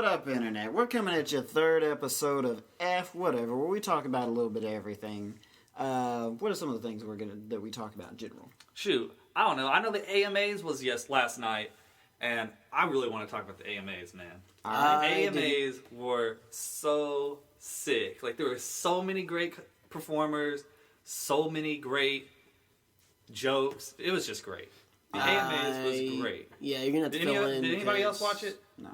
up, Internet? We're coming at your third episode of F Whatever, where we talk about a little bit of everything. What are some of the things that we talk about in general? Shoot, I don't know. I know the AMAs was last night, and I really want to talk about the AMAs, man. AMAs were so sick. Like, there were so many great performers, so many great jokes. It was just great. The AMAs was great. Yeah, you're gonna have to fill in. Did anybody else watch it? No.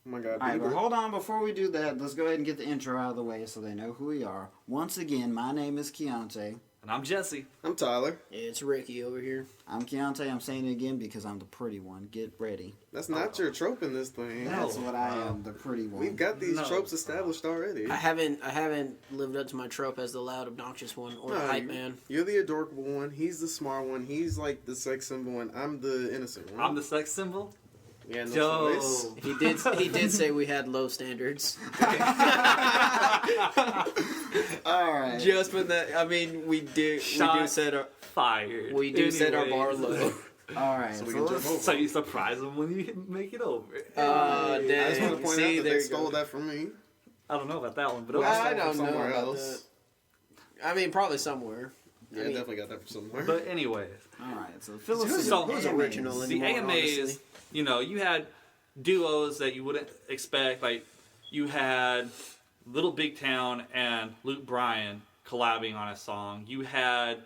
Oh my God. Alright, but hold on. Before we do that, let's go ahead and get the intro out of the way so they know who we are. Once again, my name is Keontae. And I'm Jesse. I'm Tyler. Yeah, it's Ricky over here. I'm Keontae. I'm saying it again because I'm the pretty one. Get ready. That's not your trope in this thing. That's what I am, the pretty one. We've got these tropes established already. I haven't lived up to my trope as the loud, obnoxious one or the hype man. You're the adorable one. He's the smart one. He's like the sex symbol, and I'm the innocent one. I'm the sex symbol? Yeah, no Yo. choice. He did say we had low standards. Alright. Just for that, I mean, we do set our Fired. set our bar low. Alright, So we can jump over. So you surprise them when you make it over. I just want to point out that there they you stole go. that from me. I don't know about that one, but Well, okay. I don't know somewhere about else. that. I mean, probably somewhere. Yeah, I definitely got that from somewhere. But anyways, Alright, so fill us Who's in. who's original the anymore, AMAs, honestly? you know, you had duos that you wouldn't expect. Like, you had Little Big Town and Luke Bryan collabing on a song. You had,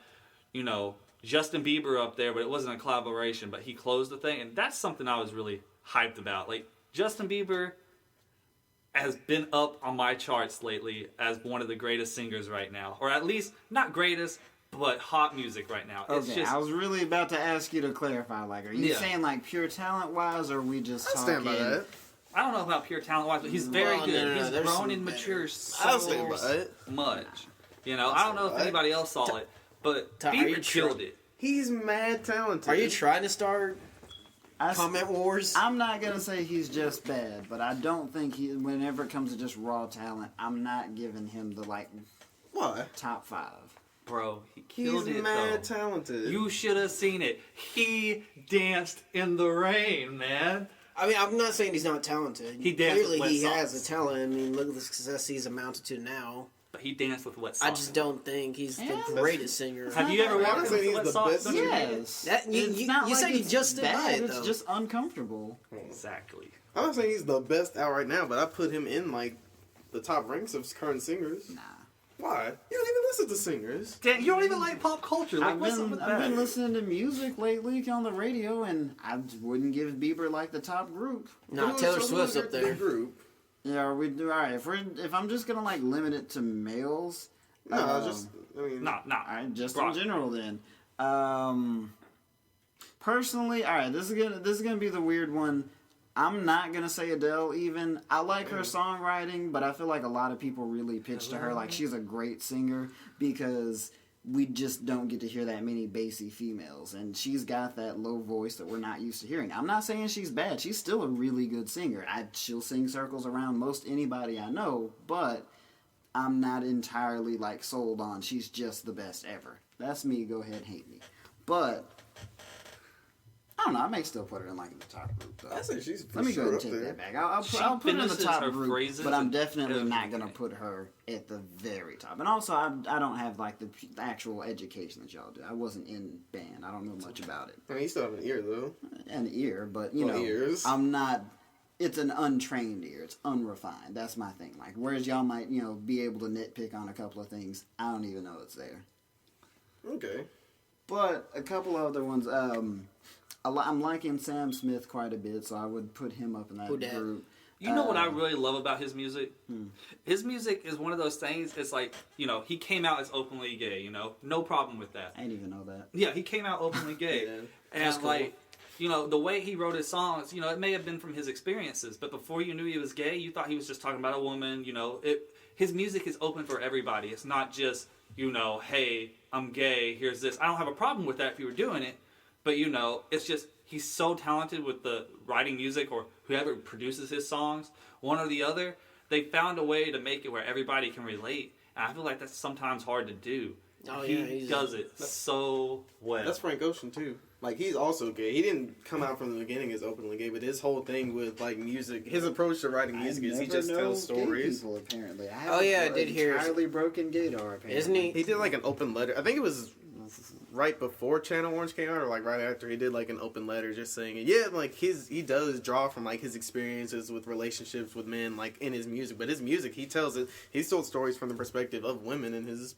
you know, Justin Bieber up there, but it wasn't a collaboration, but he closed the thing. And that's something I was really hyped about. Like, Justin Bieber has been up on my charts lately as one of the greatest singers right now. Or at least, not greatest, but hot music right now. It's Okay, just, I was really about to ask you to clarify. Like, are you Yeah. saying like pure talent wise, or are we just I talking? stand by that. I don't know about pure talent wise, but he's very Well, good. no, He's there's grown some and better. matured I'll so stand by it. much. You know, I don't know if That's anybody else saw it, but Ty, are you Bieber killed it. He's mad talented. Are you trying to start comment wars? I'm not gonna say he's just bad, but I don't think whenever it comes to just raw talent, I'm not giving him the like Why? top 5. Bro, he He's killed it mad though. talented. You should have seen it. He danced in the rain, man. I mean, I'm not saying he's not talented. He danced Clearly, with he wet has socks. the talent. I mean, look at the success he's amounted to now. But he danced with wet I socks. just don't think he's Yeah. the greatest singer. Have you ever I'm walked not in saying with he's wet the socks? best Don't you singer. hate it? Yes, That- you- it's you- not you like said he it's just did bad. it, It's though. just uncomfortable. Exactly. I'm not saying he's the best out right now, but I put him in like the top ranks of current singers. Nah. Why? You don't even listen to singers. Damn, you don't even like pop culture. Like, I've what's up with been that? listening to music lately on the radio, and I wouldn't give Bieber like the top group. Nah, Who- Taylor so who's Swift's your up there. Group? Yeah, are we do all right. If I'm just gonna like limit it to males, No, um, I mean, Nah. all right, just Brock. in general then. Personally, all right, this is gonna be the weird one. I'm not gonna say Adele even. I like her songwriting, but I feel like a lot of people really pitch to her like she's a great singer because we just don't get to hear that many bassy females, and she's got that low voice that we're not used to hearing. I'm not saying she's bad. She's still a really good singer. She'll sing circles around most anybody I know, but I'm not entirely like sold on she's just the best ever. That's me. Go ahead and hate me. But I don't know. I may still put her in like in the top group though. I say she's for Let me go sure ahead up and take there. that back. I'll She put her in the finishes top her group, phrases but I'm and definitely not going to everything. put her at the very top. And also, I don't have like the actual education that y'all do. I wasn't in band. I don't know much about it. I mean, you still have an ear though. An ear, but you Well, know, ears. I'm not. It's an untrained ear. It's unrefined. That's my thing. Like, whereas y'all might, be able to nitpick on a couple of things, I don't even know it's there. Okay. But a couple other ones. I'm liking Sam Smith quite a bit, so I would put him up in that Who dat? group. You know what I really love about his music? His music is one of those things, it's like, he came out as openly gay, no problem with that. I didn't even know that. Yeah, he came out openly gay. Yeah, and that's cool. like, the way he wrote his songs, it may have been from his experiences, but before you knew he was gay, you thought he was just talking about a woman, his music is open for everybody. It's not just, hey, I'm gay, here's this. I don't have a problem with that if you were doing it, but it's just, he's so talented with the writing music or whoever produces his songs, one or the other. They found a way to make it where everybody can relate. And I feel like that's sometimes hard to do. Oh, he yeah, does it so well. That's Frank Ocean too. like, he's also gay. He didn't come out from the beginning as openly gay, but his whole thing with, like, music, his approach to writing music is he just tells stories. People, apparently. I did hear. Entirely broken gaydar, apparently. Isn't he? He did, like, an open letter. I think it was right before Channel Orange came out, or, like, right after. He did, like, an open letter just saying, yeah, like, he does draw from, like, his experiences with relationships with men, like, in his music. But his music, he's told stories from the perspective of women in his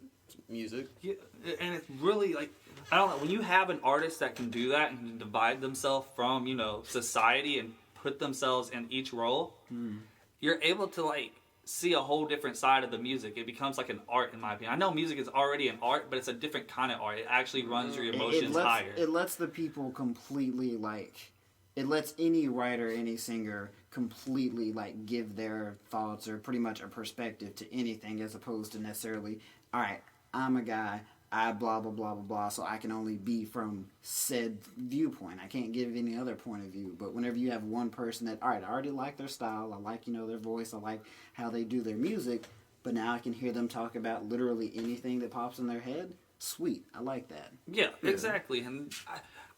music. Yeah, and it's really, like, I don't know, when you have an artist that can do that and can divide themselves from, you know, society and put themselves in each role, you're able to, like, see a whole different side of the music. It becomes like an art, in my opinion. I know music is already an art, but it's a different kind of art. It actually runs your emotions higher. It lets the people completely, like, it lets any writer, any singer completely, like, give their thoughts or pretty much a perspective to anything, as opposed to necessarily, all right, I'm a guy, I blah, blah, blah, blah, blah, so I can only be from said viewpoint. I can't give any other point of view. But whenever you have one person that, all right, I already like their style, I like, you know, their voice, I like how they do their music, but now I can hear them talk about literally anything that pops in their head, sweet, I like that. Yeah, exactly. And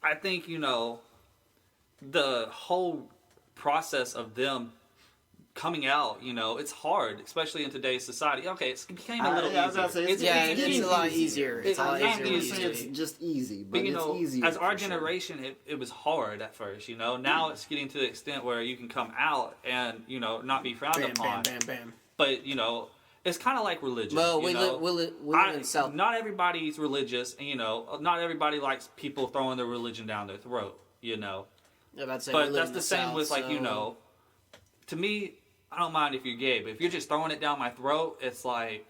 I think, you know, the whole process of them coming out, you know, it's hard, especially in today's society. Okay, it became a little easier. It's a lot easier. It's a lot easier. It's just easy, but you know, it's easier. As our generation, it was hard at first, you know. Now it's getting to the extent where you can come out and, you know, not be frowned upon. Bam, bam, bam. But, you know, it's kind of like religion. Well, we live in South. Not everybody's religious, and, you know, not everybody likes people throwing their religion down their throat, you know. Yeah, but that's the same with, like, you know, to me, I don't mind if you're gay, but if you're just throwing it down my throat, it's like...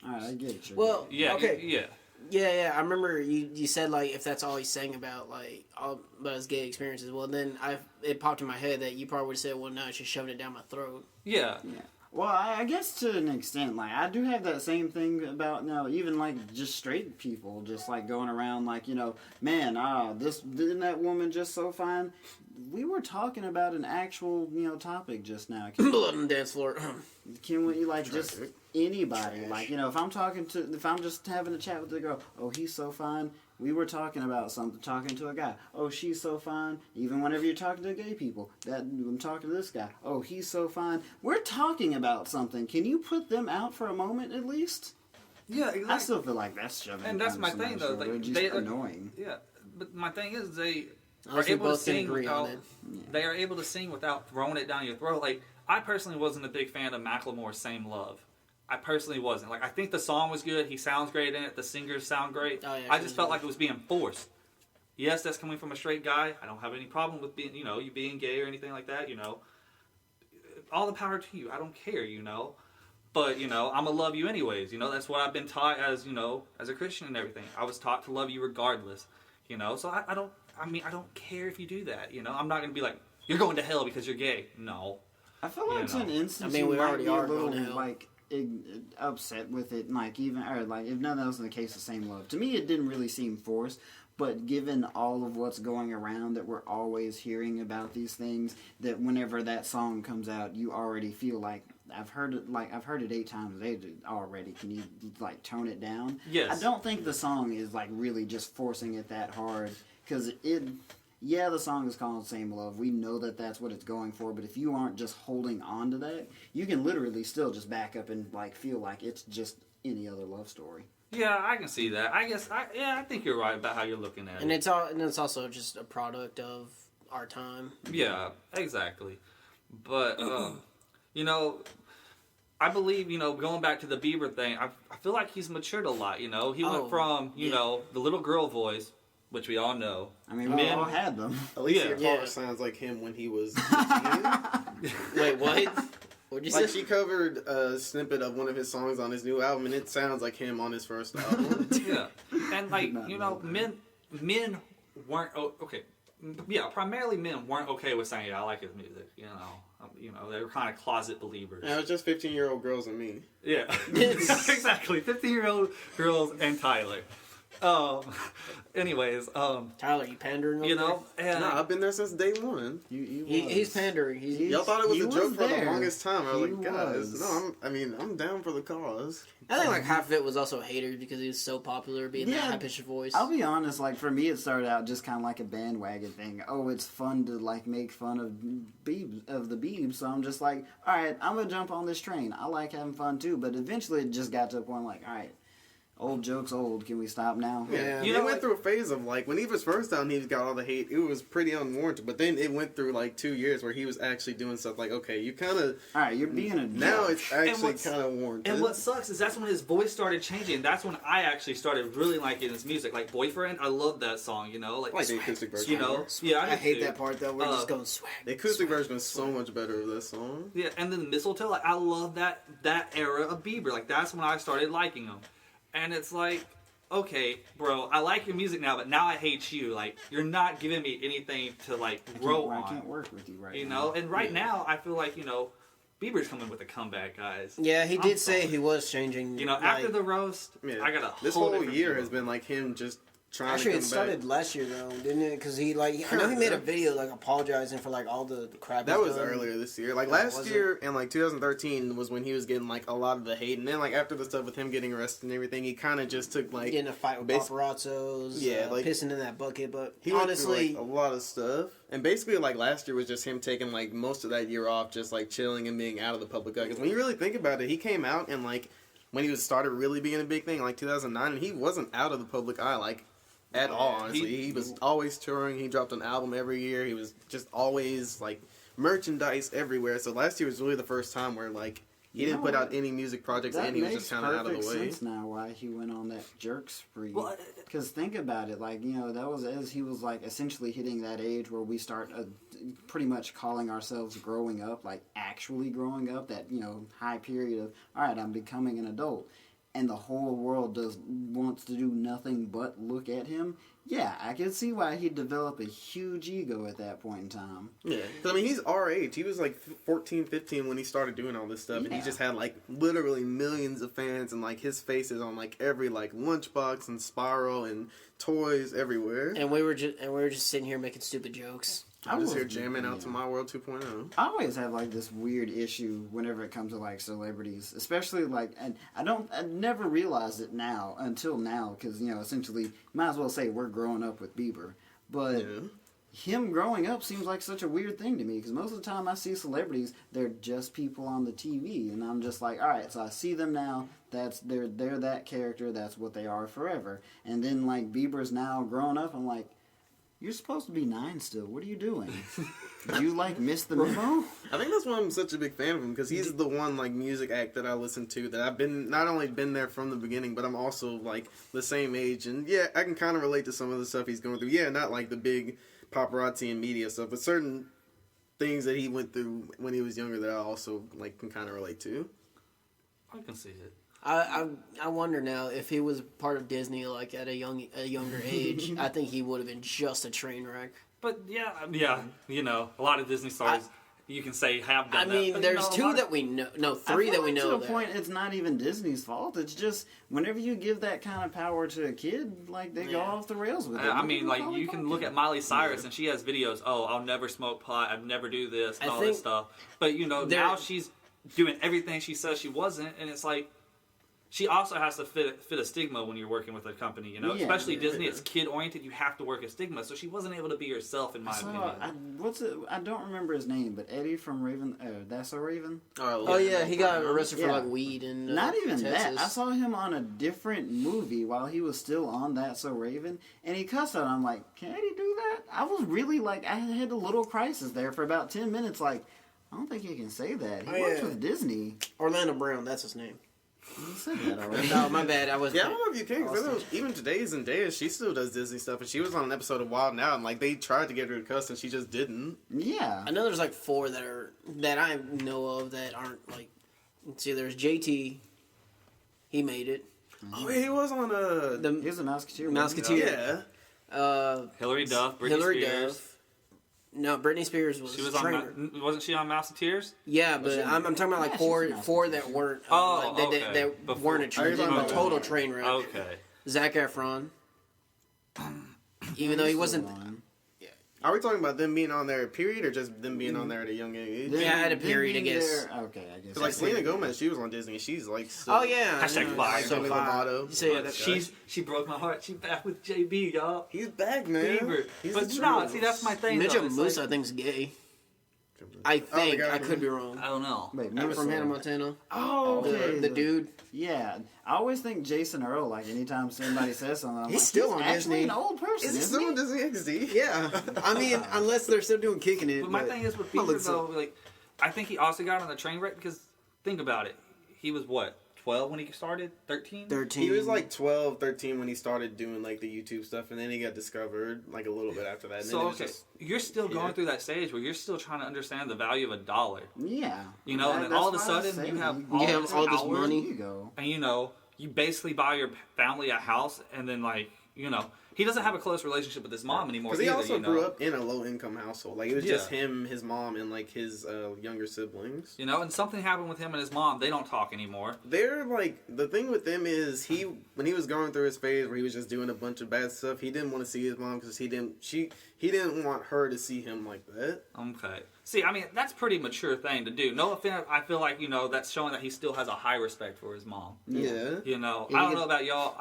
Alright, I get you. Well, yeah, okay. Yeah. Yeah, I remember you said, like, if that's all he's saying about, like, all about his gay experiences, well, then it popped in my head that you probably would have said, well, no, it's just shoving it down my throat. Yeah. Well, I guess to an extent, like, I do have that same thing about, you know, even, like, just straight people, just, like, going around, like, you know, man, isn't that woman just so fine? We were talking about an actual, you know, topic just now. Blood on the dance floor. Can we, like, just anybody, like, you know, if I'm just having a chat with the girl, oh, he's so fine, we were talking about something, talking to a guy, oh, she's so fine, even whenever you're talking to gay people, I'm talking to this guy, oh, he's so fine, we're talking about something, can you put them out for a moment at least? Yeah, exactly. I still feel like that's shoving. And that's my thing, though. Like, they're just annoying. Yeah, but my thing is they are Honestly, able to both can sing. agree on it. They are able to sing without throwing it down your throat. Like, I personally wasn't a big fan of Macklemore's "Same Love." I personally wasn't. Like, I think the song was good. He sounds great in it. The singers sound great. Oh, yeah, I just felt like it was being forced. Yes, that's coming from a straight guy. I don't have any problem with being, you know, you being gay or anything like that. You know, all the power to you. I don't care. You know. But, you know, I'm going to love you anyways. You know, that's what I've been taught as, you know, as a Christian and everything. I was taught to love you regardless. You know, so I don't care if you do that. You know, I'm not going to be like, you're going to hell because you're gay. No. I feel like to an instance, we already are a little, going to hell. like, upset with it. Like, even, or like, if none of that was in the case of Same Love. To me, it didn't really seem forced. But given all of what's going around, that we're always hearing about these things, that whenever that song comes out, you already feel like, I've heard it 8 times a day already. Can you, like, tone it down? Yes. I don't think the song is, like, really just forcing it that hard. Because the song is called Same Love. We know that that's what it's going for. But if you aren't just holding on to that, you can literally still just back up and, like, feel like it's just any other love story. Yeah, I can see that. I guess, I think you're right about how you're looking at it. And it's also just a product of our time. Yeah, exactly. But, you know, I believe, you know, going back to the Bieber thing, I feel like he's matured a lot, you know. He went from, you know, the little girl voice, which we all know. I mean, we all had them. Alicia Clark sounds like him when he was 15. Wait, what? What'd you say? Like, she covered a snippet of one of his songs on his new album, and it sounds like him on his first album. Yeah. And, like, you know, men weren't, okay. Yeah, primarily men weren't okay with saying, I like his music, you know. You know, they were kind of closet believers. Yeah, it was just 15-year-old girls and me. Yeah. Exactly. 15-year-old girls and Tyler. Anyways, Tyler, you pandering? you over know, and No, I've been there since day one. he's pandering. Y'all thought it was he a joke was for the there. longest time. I was He like, guys, was. no, I'm down for the cause. I think like half of it was also hated because he was so popular, being that Yeah, high pitched voice. I'll be honest, like for me it started out just kind of like a bandwagon thing. Oh, it's fun to like make fun of the Biebs, so I'm just like, all right, I'm gonna jump on this train. I like having fun too, but eventually it just got to a point like, all right, old joke's old. Can we stop now? Yeah. You You know, went like- through a phase of like when he was first out and he got all the hate, it was pretty unwarranted. But then it went through like 2 years where he was actually doing stuff like, okay, you kind of All right, you're being a now joke. it's actually what's- kind of warranted. And what sucks is that's when his voice started changing. That's when I actually started really liking his music. Like Boyfriend, I love that song. You know, like like the acoustic version. you know, yeah, I do hate too. that part though. We're just going swag. The acoustic swag, version is so much better of this song. Yeah, and then Mistletoe, like I love that era of Bieber. Like that's when I started liking him. And it's like, okay, bro, I like your music now, but now I hate you. Like you're not giving me anything to like grow I can't on. work with you right You now. know, and right now I feel like Bieber's coming with a comeback, guys. Yeah, he I'm did say sorry. he was changing. You know, after the roast, Yeah. I got a This whole whole different year view. has been like him just trying Actually, to it come started back. last year though, didn't it? Because he I know he made a video like apologizing for like all the crap. That he's was done. earlier this year. Like Oh, last was year and like 2013 was when he was getting like a lot of the hate, and then like after the stuff with him getting arrested and everything, he kind of just took like Getting in a fight with bas- paparazzos, Yeah, like- pissing in that bucket. But he went honestly, through, like, a lot of stuff, and basically like last year was just him taking like most of that year off, just like chilling and being out of the public eye. Because when you really think about it, he came out and like when he was started really being a big thing, like 2009, and he wasn't out of the public eye like at all. Honestly, he was always touring. He dropped an album every year. He was just always like merchandise everywhere. So last year was really the first time where like he You didn't know put out what? any music projects, That and he was makes just kind of out of perfect the way. sense now why he went on that jerk spree. Well, Because think about it, like, that was as he was, like, essentially hitting that age where we start pretty much calling ourselves growing up, like, actually growing up, that, high period of, all right, I'm becoming an adult, and the whole world wants to do nothing but look at him. Yeah, I can see why he'd develop a huge ego at that point in time. Yeah, 'cause, I mean, he's our age. He was like 14, 15 when he started doing all this stuff, and he Yeah. just had like literally millions of fans, and like his face is on like every like lunchbox and spiral and toys everywhere. and we were just sitting here making stupid jokes. I'm just was- here jamming out to yeah. My World 2.0. I always have like this weird issue whenever it comes to like celebrities, especially like, and I never realized it until now, because essentially, might as well say we're growing up with Bieber, but Yeah. him growing up seems like such a weird thing to me, because most of the time I see celebrities, they're just people on the TV, and I'm just like, all right, so I see them now. They're that character. That's what they are forever. And then like Bieber's now grown up. I'm like, you're supposed to be 9 still. What are you doing? Do you like miss the memo? I think that's why I'm such a big fan of him, because he's the one like music act that I listen to that I've been not only been there from the beginning, but I'm also like the same age, and yeah, I can kind of relate to some of the stuff he's going through. Yeah, not like the big paparazzi and media stuff, but certain things that he went through when he was younger that I also like can kind of relate to. I can see it. I wonder now if he was part of Disney like at a younger age. I think he would have been just a train wreck. But yeah, a lot of Disney stars you can say have I done mean, that. But, there's a two lot that of- we know. No, I three feel that we like know. To a that- point, it's not even Disney's fault. It's just whenever you give that kind of power to a kid, like they go Yeah. off the rails with it. I Look mean, at like Macaulay you can Culkin. look at Miley Cyrus and she has videos. Oh, I'll never smoke pot. I'd never do this and I all this think stuff. But there- now she's doing everything she says she wasn't, and it's like she also has to fit a stigma when you're working with a company. Yeah. Especially Disney. It's kid oriented. You have to work a stigma. So she wasn't able to be herself, in my opinion. I don't remember his name, but Eddie from Raven. That's so Raven. Oh yeah, he got arrested for Yeah. like weed and Not even that. Texas. I saw him on a different movie while he was still on That's So Raven, and he cussed out. I'm like, can Eddie do that? I was really like, I had a little crisis there for about 10 minutes. Like, I don't think he can say that. He works yeah. with Disney. Orlando Brown. That's his name. He said that already. No, my bad. I was. Yeah, I don't know if you can, because even today's Zendaya, she still does Disney stuff, and she was on an episode of Wild 'N Out, and like they tried to get her to cuss, and she just didn't. Yeah. I know there's like 4 that I know of that aren't like. Let's see, there's JT. He made it. Oh, yeah, he was on The He's a Mouseketeer. Mouseketeer. yeah. Hillary Duff, Britney Hillary Spears. Duff. No, Britney Spears was She was a on. trainer. Wasn't she on Mouse and Tears? Yeah, but I'm talking about like Yeah, four she's a four that weren't Oh, like, okay. that Before- weren't a Are you talking a about- total train wreck. Okay. Zac Efron, Even though he wasn't. Are we talking about them being on there, period, or just them being on there at a young age? Yeah, at a period, I guess. Okay, I guess. Like Selena Gomez, she was on Disney. She's like, Oh yeah. Hashtag vibe. Demi Lovato. So yeah, that's She broke my heart. She's back with JB, y'all. He's back, man. Bieber. He's But the no, truth. see, that's my thing. Mitchell though. It's Moose. like, I think is gay. I think guy I from- could be wrong. I don't know. Wait, I'm from Hannah Montana. Oh, okay. The dude. Yeah, I always think Jason Earl. Like anytime somebody says something, I'm He's like, still on actually Disney. an old person. Is he isn't still on Disney XD? Yeah, I mean, unless they're still doing kicking it. But my thing is with Bieber, though, like, I think he also got on the train wreck because, think about it. He was, what, 12 when he started? 13? 13. He was like 12, 13 when he started doing like the YouTube stuff, and then he got discovered like a little bit after that. And then So, it was okay, just, you're still going through that stage where you're still trying to understand the value of a dollar. Yeah. You know, and then That's all of a why I sudden say you have you all, have this all this hours, money. There you go. and you know, you basically buy your family a house, and then like, you know, he doesn't have a close relationship with his mom anymore. because he either, also you know? grew up in a low income household. Like it was just Yeah. him, his mom, and like his younger siblings. You know, and something happened with him and his mom. They don't talk anymore. They're like, the thing with them is when he was going through his phase where he was just doing a bunch of bad stuff, he didn't want to see his mom because he didn't want her to see him like that. Okay. See, I mean, that's a pretty mature thing to do. No offense, I feel like, you know, that's showing that he still has a high respect for his mom. Yeah. You know, Yeah, I you don't get- know about y'all.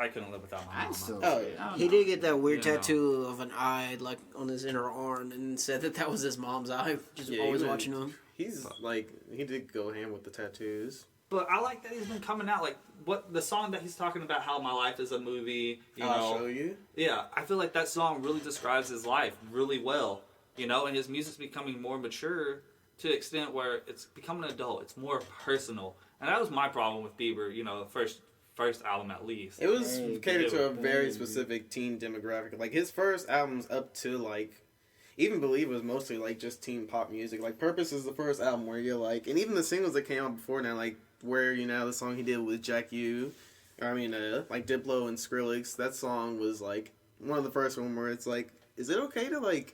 I couldn't live without my mom. I still. Oh, say, yeah. I don't He know. did get that weird You know. tattoo of an eye, like on his inner arm, and said that was his mom's eye. Just Yeah, always even- watching him. He's like, he did go ham with the tattoos. But I like that he's been coming out. Like, what the song that he's talking about, how my life is a movie, you I'll know. show you. Yeah, I feel like that song really describes his life really well, you know, and his music's becoming more mature to the extent where it's becoming an adult. It's more personal. And that was my problem with Bieber, you know, first album at least. It was Hey, catered to a baby. very specific teen demographic. Like his first albums up to like, even Believe was mostly like just teen pop music. Like Purpose is the first album where you're like, and even the singles that came out before now, like where you know the song he did with Jack U, like Diplo and Skrillex. That song was like one of the first one where it's like, is it okay to like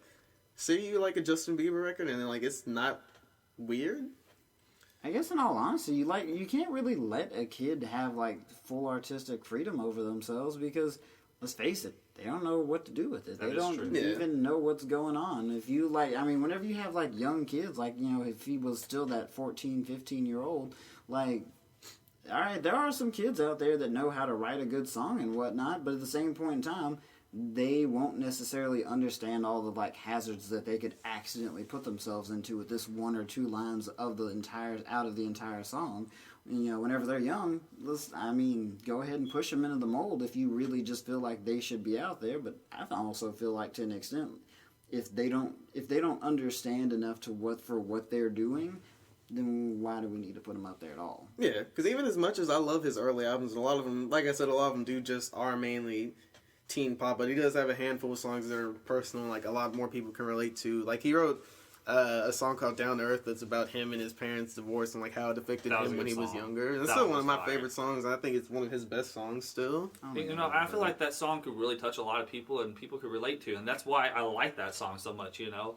say you like a Justin Bieber record and then like it's not weird? I guess in all honesty, you can't really let a kid have like full artistic freedom over themselves because let's face it, they don't know what to do with it. That They is don't true. Yeah. even know what's going on. If you whenever you have like young kids, like, you know, if he was still that 14, 15-year-old, like, all right, there are some kids out there that know how to write a good song and whatnot, but at the same point in time, they won't necessarily understand all the like hazards that they could accidentally put themselves into with this one or two lines of the entire song. You know, whenever they're young, go ahead and push them into the mold if you really just feel like they should be out there. But I also feel like, to an extent, if they don't understand enough for what they're doing, then why do we need to put them out there at all? Yeah, because even as much as I love his early albums, and a lot of them, like I said, a lot of them are mainly teen pop, but he does have a handful of songs that are personal, like a lot more people can relate to. Like he wrote a song called Down to Earth that's about him and his parents' divorce and like how it affected That was him a when good he was song. younger. And that's That still one was of my fire. favorite songs, and I think it's one of his best songs still. You know, I feel like that song could really touch a lot of people and people could relate to, and that's why I like that song so much, you know.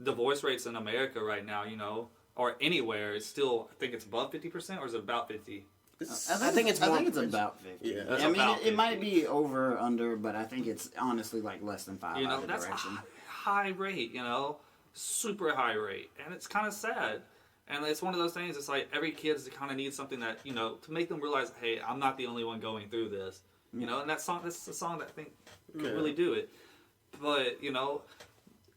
Divorce rates in America right now, you know, or anywhere, is still, I think it's above 50%, or is it about 50? I think it's about 50. Yeah, that's I mean, about it might 50. be over or under, but I think it's honestly like less than 5 You know, either that's a direction. high rate, you know, super high rate, and it's kind of sad. And it's one of those things. It's like every kid kind of needs something that, you know, to make them realize, hey, I'm not the only one going through this, you know. And that's a song that I think could really do it. But you know,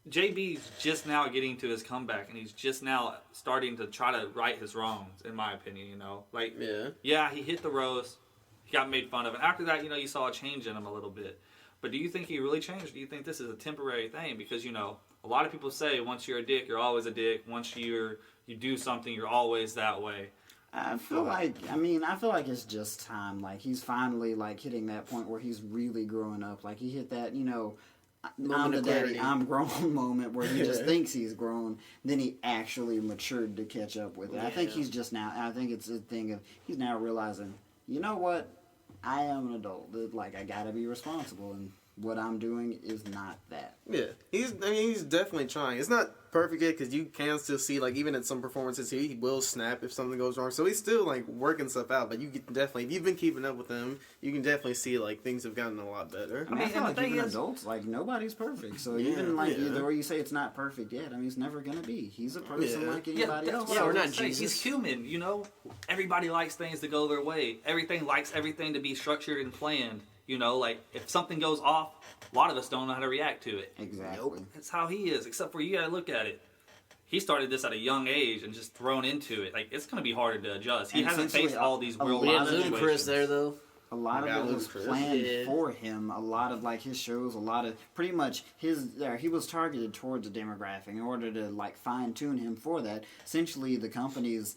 JB's just now getting to his comeback, and he's just now starting to try to right his wrongs, in my opinion. You know, like yeah, he hit the roast, he got made fun of, and after that, you know, you saw a change in him a little bit. But do you think he really changed? Do you think this is a temporary thing? Because, you know, a lot of people say once you're a dick, you're always a dick. Once you do something, you're always that way. I feel like it's just time. Like, he's finally, like, hitting that point where he's really growing up. Like, he hit that, you know, I'm the daddy, I'm grown moment where he just thinks he's grown. Then he actually matured to catch up with it. I think he's just now, I think it's a thing of, he's now realizing, you know what? I am an adult. Like, I gotta be responsible, and what I'm doing is not that. Yeah, he's definitely trying. It's not perfect yet because you can still see, like, even at some performances he will snap if something goes wrong. So he's still, like, working stuff out. But you can definitely, if you've been keeping up with him, you can definitely see, like, things have gotten a lot better. I mean, I feel and the like even thing is- adults, like, nobody's perfect. So Yeah, even, like, yeah. the way you say it's not perfect yet, I mean, it's never going to be. He's a person Yeah. like Yeah, anybody that's else. what Yeah, I we're was not gonna say. Jesus. He's human, you know? Everybody likes things to go their way. Everything likes everything to be structured and planned. You know, like, if something goes off, a lot of us don't know how to react to it. Exactly. That's how he is, except for you gotta look at it. He started this at a young age and just thrown into it. Like, it's gonna be harder to adjust. He And hasn't essentially faced all these a world We had lot of Ludacris situations. there though. A lot Yeah, of it was Ludacris. planned Yeah. for him. A lot of like his shows, a lot of pretty much he was targeted towards a demographic in order to like fine tune him for that. Essentially, the companies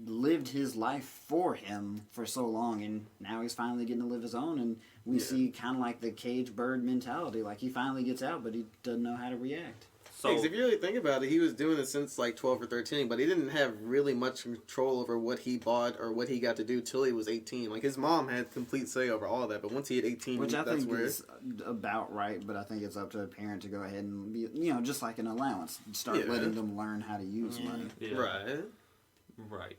lived his life for him for so long, and now he's finally getting to live his own. And we see kind of like the cage bird mentality. Like he finally gets out, but he doesn't know how to react. So, Because if you really think about it, he was doing it since like 12 or 13, but he didn't have really much control over what he bought or what he got to do till he was 18. Like his mom had complete say over all that, but once he hit 18, Which I that's think where is about right, but I think it's up to a parent to go ahead and be, just like an allowance, start Yeah. letting them learn how to use money. yeah, right. right.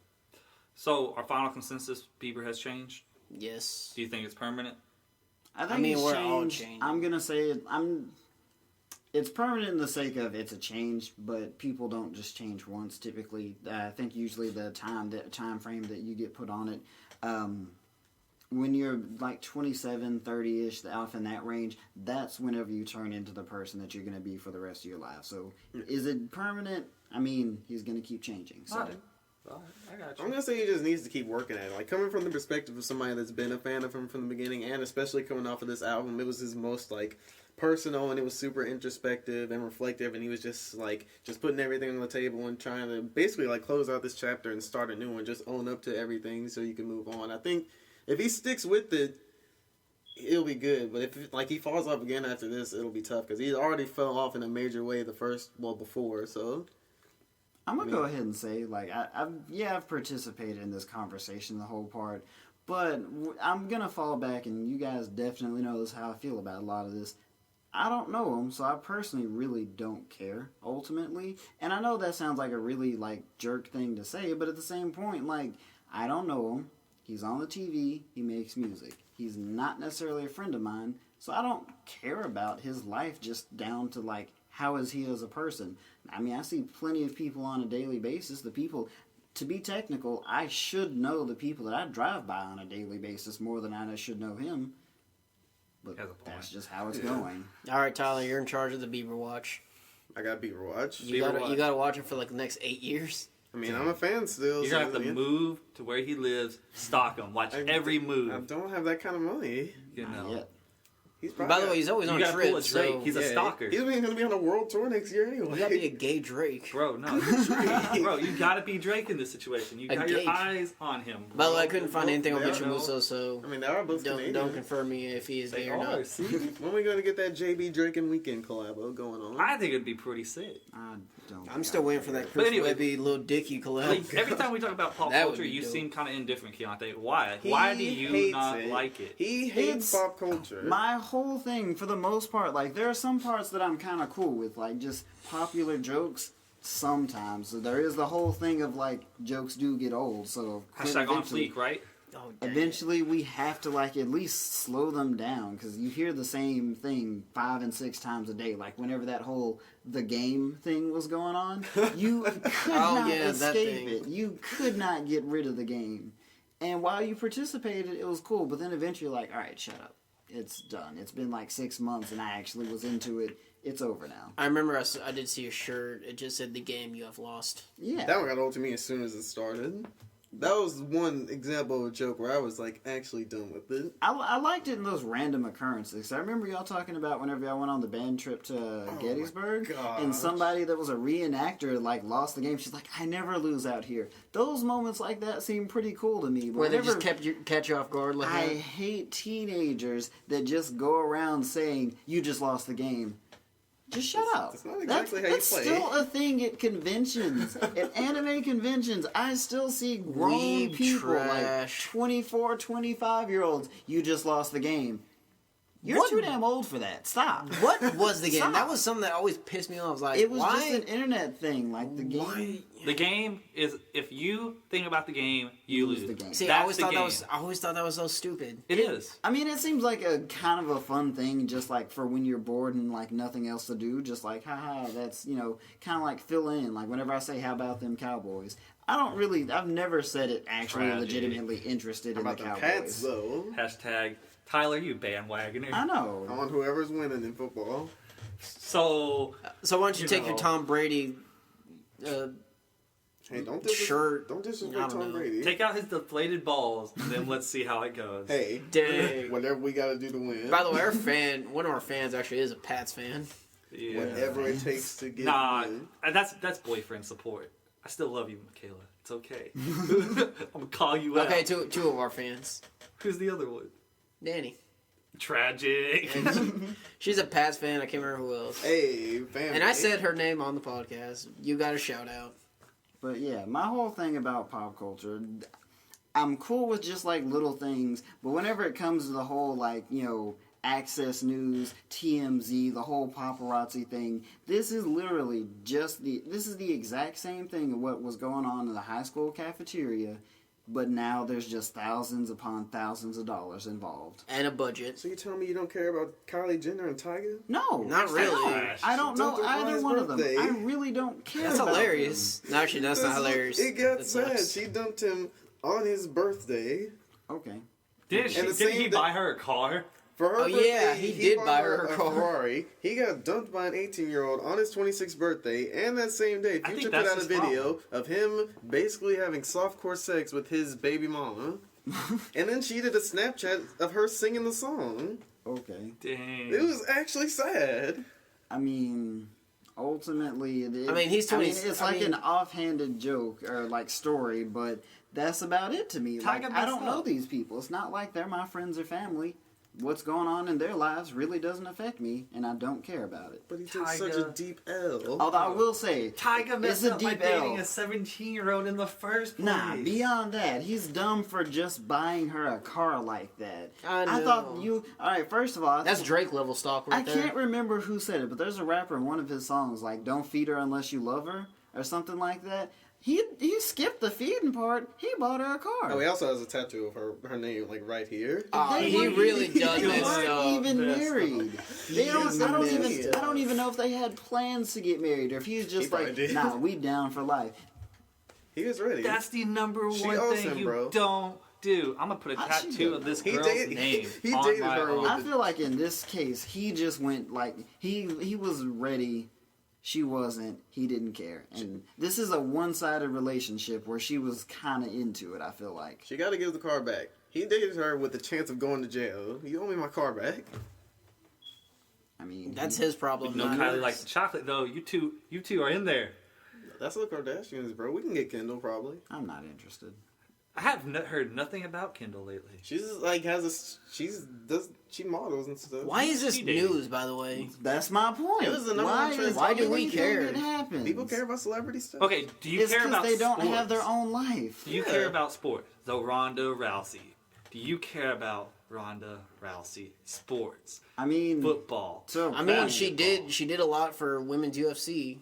So, our final consensus, Bieber has changed. Yes. Do you think it's permanent? I think mean, it's we're all changed. changing. I'm gonna say it's permanent in the sake of it's a change, but people don't just change once. Typically, I think usually the time frame that you get put on it, when you're like 27, 30-ish, off in that range, that's whenever you turn into the person that you're gonna be for the rest of your life. So, is it permanent? I mean, he's gonna keep changing. So. Alright, I got I'm you. gonna say he just needs to keep working at it. Like coming from the perspective of somebody that's been a fan of him from the beginning, and especially coming off of this album, it was his most like personal, and it was super introspective and reflective, and he was just putting everything on the table and trying to basically like close out this chapter and start a new one, just own up to everything so you can move on. I think if he sticks with it, it'll be good. But if like he falls off again after this, it'll be tough because he already fell off in a major way before. So. I'm gonna go ahead and say, like, I've participated in this conversation, the whole part, but I'm gonna fall back, and you guys definitely know this how I feel about a lot of this. I don't know him, so I personally really don't care, ultimately. And I know that sounds like a really, like, jerk thing to say, but at the same point, like, I don't know him. He's on the TV. He makes music. He's not necessarily a friend of mine, so I don't care about his life just down to, like, how is he as a person. I mean, I see plenty of people on a daily basis. The people, to be technical, I should know the people that I drive by on a daily basis more than I should know him. But Has a point. that's just how it's going. All right, Tyler, you're in charge of the Bieber watch. I got Bieber watch. You Bieber gotta watch. you gotta watch it for like the next 8 years. I mean, I'm a fan still. You're gonna have so, to yeah. move to where he lives, stalk him, watch every move. I don't have that kind of money. You Not know. yet. He's By the way, he's always You on gotta pull a trips. Drake. So He's a stalker. He's going to be on a world tour next year anyway. you gotta be a gay Drake. Bro, no. Bro, you gotta be Drake in this situation. You A got your gauge. eyes on him. By the way, I bro. couldn't find anything on They Mitchell are. Musso, so I mean, they are both Canadian. don't confirm me if he is They gay or are. not. See? When are we going to get that JB Drake and Weekend collabo going on? I think it'd be pretty sick. I don't. I'm still waiting for that But Chris anyway- Webby, Lil Dicky collab. Like, every time we talk about pop That would culture, be you dope. seem kind of indifferent, Keontae. Why? He Why do you hates not it. like it? He hates It's pop culture. My whole thing, for the most part, like, there are some parts that I'm kind of cool with, like, just popular jokes sometimes. So there is the whole thing of, like, jokes do get old, so Hashtag on eventually- fleek, right? Oh, dang. Eventually, we have to like at least slow them down because you hear the same thing 5 and 6 times a day. Like whenever that whole the game thing was going on, you could not yeah, that escape thing. it. You could not get rid of the game. And while you participated, it was cool. But then eventually, you're like, all right, shut up. It's done. It's been like 6 months, and I actually was into it. It's over now. I remember I did see a shirt. It just said, "The game you have lost." Yeah. That one got old to me as soon as it started. That was one example of a joke where I was like actually done with it. I liked it in those random occurrences. I remember y'all talking about whenever y'all went on the band trip to Gettysburg, gosh. and somebody that was a reenactor like lost the game. She's like, "I never lose out here." Those moments like that seem pretty cool to me. But Where they whenever- just catch you off guard like I that. hate teenagers that just go around saying, "You just lost the game." Just shut up. That's not exactly how you that's play. still a thing at conventions. At anime conventions, I still see grown Weeb people trash. like 24, 25-year-olds. You just lost the game. You're What? too damn old for that. Stop. What was the game? Stop. That was something that always pissed me off. I was like, It was why? just an internet thing. Like the game. Why? The game is, if you think about the game, you lose. the game. See, That's I always the thought game. I always thought that was so stupid. It is. I mean, it seems like a kind of a fun thing, just like for when you're bored and like nothing else to do. Just like, haha, that's kind of like fill in. Like whenever I say, "How about them Cowboys?" I've never said it actually Tragedy. legitimately interested in the About the Cowboys. Pats, though. Hashtag Tyler, you bandwagoner. I know. On whoever's winning in football. So So why don't you take your know. Tom Brady Hey, don't Shirt. Don't I disrespect don't Tom know. Brady. take out his deflated balls, and then let's see how it goes. Hey, Dang. whatever we gotta do to win. By the way, one of our fans actually is a Pats fan. Yeah. Whatever it takes to get Nah, win. that's boyfriend support. I still love you, Michaela. It's okay. I'm gonna call you out. Okay, two of our fans. Who's the other one? Danny. Tragic. She's a Pats fan. I can't remember who else. Hey, family. And I said her name on the podcast. You got a shout out. But yeah, my whole thing about pop culture, I'm cool with just like little things, but whenever it comes to the whole like, Access News, TMZ, the whole paparazzi thing, this is literally this is the exact same thing of what was going on in the high school cafeteria, but now there's just thousands upon thousands of dollars involved. And a budget. So you tell me you don't care about Kylie Jenner and Tyga? No, Not really. I don't She know dumped her on either his one of them. birthday. I really don't care. That's about hilarious. No, actually, that's not hilarious. It got That sad. sucks. She dumped him on his birthday. them. Okay. Didn't And the he same buy her a car? For her Oh, birthday, yeah, he did bought buy her a car. Ferrari. He got dumped by an 18-year-old on his 26th birthday, and that same day, I think Future put that's out a his video of him basically having softcore sex with his baby mama. And then she did a Snapchat of her singing the song. Okay. Dang. It was actually sad. I mean, ultimately, he's 20 it's like an offhanded joke or like story, but that's about it to me. Like, Tyga I don't messed know up. these people. It's not like they're my friends or family. What's going on in their lives really doesn't affect me, and I don't care about it. But he took Tyga. such a deep L. Although I will say, Tyga messed it's a up by deep dating L. a 17-year-old in the first place. Nah, beyond that, he's dumb for just buying her a car like that. I know. thought alright, first of all, That's Drake level stock right I there. can't remember who said it, but there's a rapper in one of his songs like "Don't feed her unless you love her" or something like that. He skipped the feeding part. He bought her a car. Oh, he also has a tattoo of her name, like, right here. They He weren't- really does They that weren't stuff. even That's married. They don't. is I don't amazing. even. I don't even know if they had plans to get married or if he's just probably like, did. nah, we down for life. He was ready. That's the number She one owes thing him, you bro. don't do. I'm gonna put a I should tattoo do of this that. He girl's dated- name he on dated my her arm. with I feel like in this case, he just went like he was ready. She wasn't. He didn't care. And this is a one-sided relationship where she was kind of into it, I feel like. She got to give the car back. He dated her with the chance of going to jail. You owe me my car back. I mean, That's his problem. No, not Kylie yours. likes the chocolate though. You two are in there. That's the Kardashians, bro. We can get Kendall probably. I'm not interested. I have heard nothing about Kendall lately. She's like she models and stuff. Why is this She dated. news, by the way? That's my point. It was the number why one trend. is Why do we anything care? that happens? People care about celebrity stuff? Okay, do you It's care because about they don't sports? have their own life. Do you Yeah. care about sports? So Ronda Rousey. Do you care about Ronda Rousey? Sports, I mean, football. so I mean, Basketball. she did a lot for women's UFC.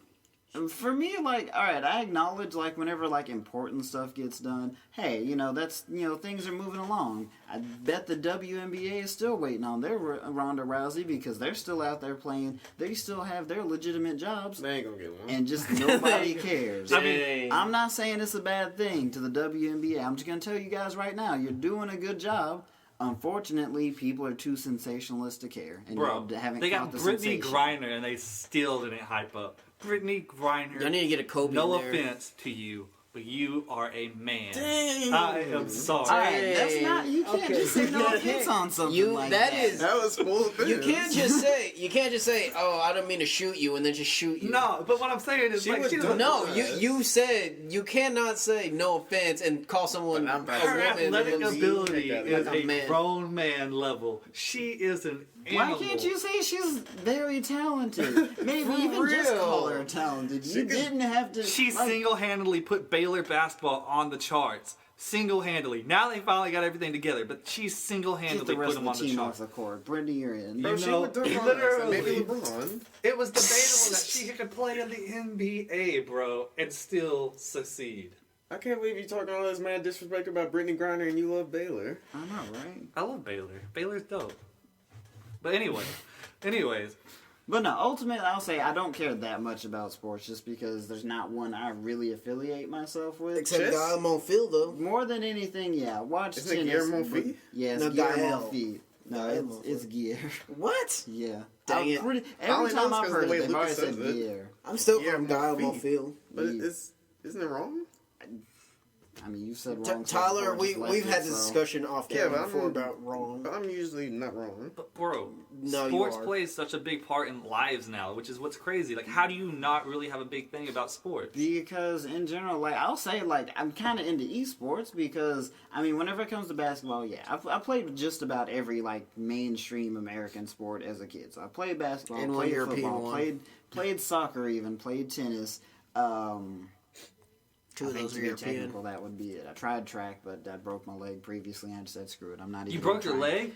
for me, like, all right, I acknowledge like whenever like important stuff gets done. Hey, that's things are moving along. I bet the WNBA is still waiting on their Ronda Rousey because they're still out there playing. They still have their legitimate jobs, They ain't gonna get one. and just nobody cares. I mean, I'm not saying it's a bad thing to the WNBA. I'm just going to tell you guys right now, you're doing a good job. Unfortunately, people are too sensationalist to care. And bro, you haven't they caught got the Brittany sensation. Griner and they still didn't hype up. Brittany Griner. Y'all need to get a Kobe No in there. offense to you, but you are a man. Dang. I am sorry. All right, that's not. You can't Okay. just say no Yeah. offense on something You- like that that. is- That was full of You can't just say, "Oh, I don't mean to shoot you," and then just shoot you. No, but what I'm saying is, She like, was she done- No, Yes. you said you cannot say no offense and call someone But I'm a about her to- woman. athletic and- ability like is a a man. grown man level. She is an Why animal. can't you say she's very talented? Maybe For even just real. call her talented. She You could- didn't have to. She like, single-handedly put Baylor Baylor basketball on the charts single-handedly. Now they finally got everything together, but she Get single-handedly the put rest them of on the the team off charts. the court. Brittany, you're in. Bro, You she know, would dunk on us, literally. and maybe LeBron. It was debatable that she could play in the NBA, bro, and still succeed. I can't believe you talking all this mad disrespect about Brittany Griner and you love Baylor. I know, right? I love Baylor. Baylor's dope. But anyways, But no, ultimately, I'll say I don't care that much about sports just because there's not one I really affiliate myself with. Except Chess? Guy Monfils, though. More than anything, yeah. Watch Isn't it tennis. Guillermo but- Fee? Yeah, it's No, Guillermo Gael. Fee. No, Gael it's Gear. What? Yeah. Dang I'm it. Every only know time it's I've 'cause heard the way it, they've always Lucas said says it. Gear. I'm still Yeah, from Guy Monfils. Monfils. But Yeah. isn't it wrong? I mean, you said wrong. Tyler, before, just left we've it, had this so- discussion off Yeah, camera but before I'm- about wrong. But I'm usually not wrong. but bro, No, you sports are. plays such a big part in lives now, which is what's crazy. Like, how do you not really have a big thing about sports? Because in general, like I'll say, like I'm kind of into esports because I mean, whenever it comes to basketball, yeah, I played just about every like mainstream American sport as a kid. So I played basketball, And one played European football, one. played soccer, even played tennis. Two I of think those to are be European. technical, that would be it. I tried track, but I broke my leg previously. And I just said, screw it. I'm not even. You broke your gonna try. leg?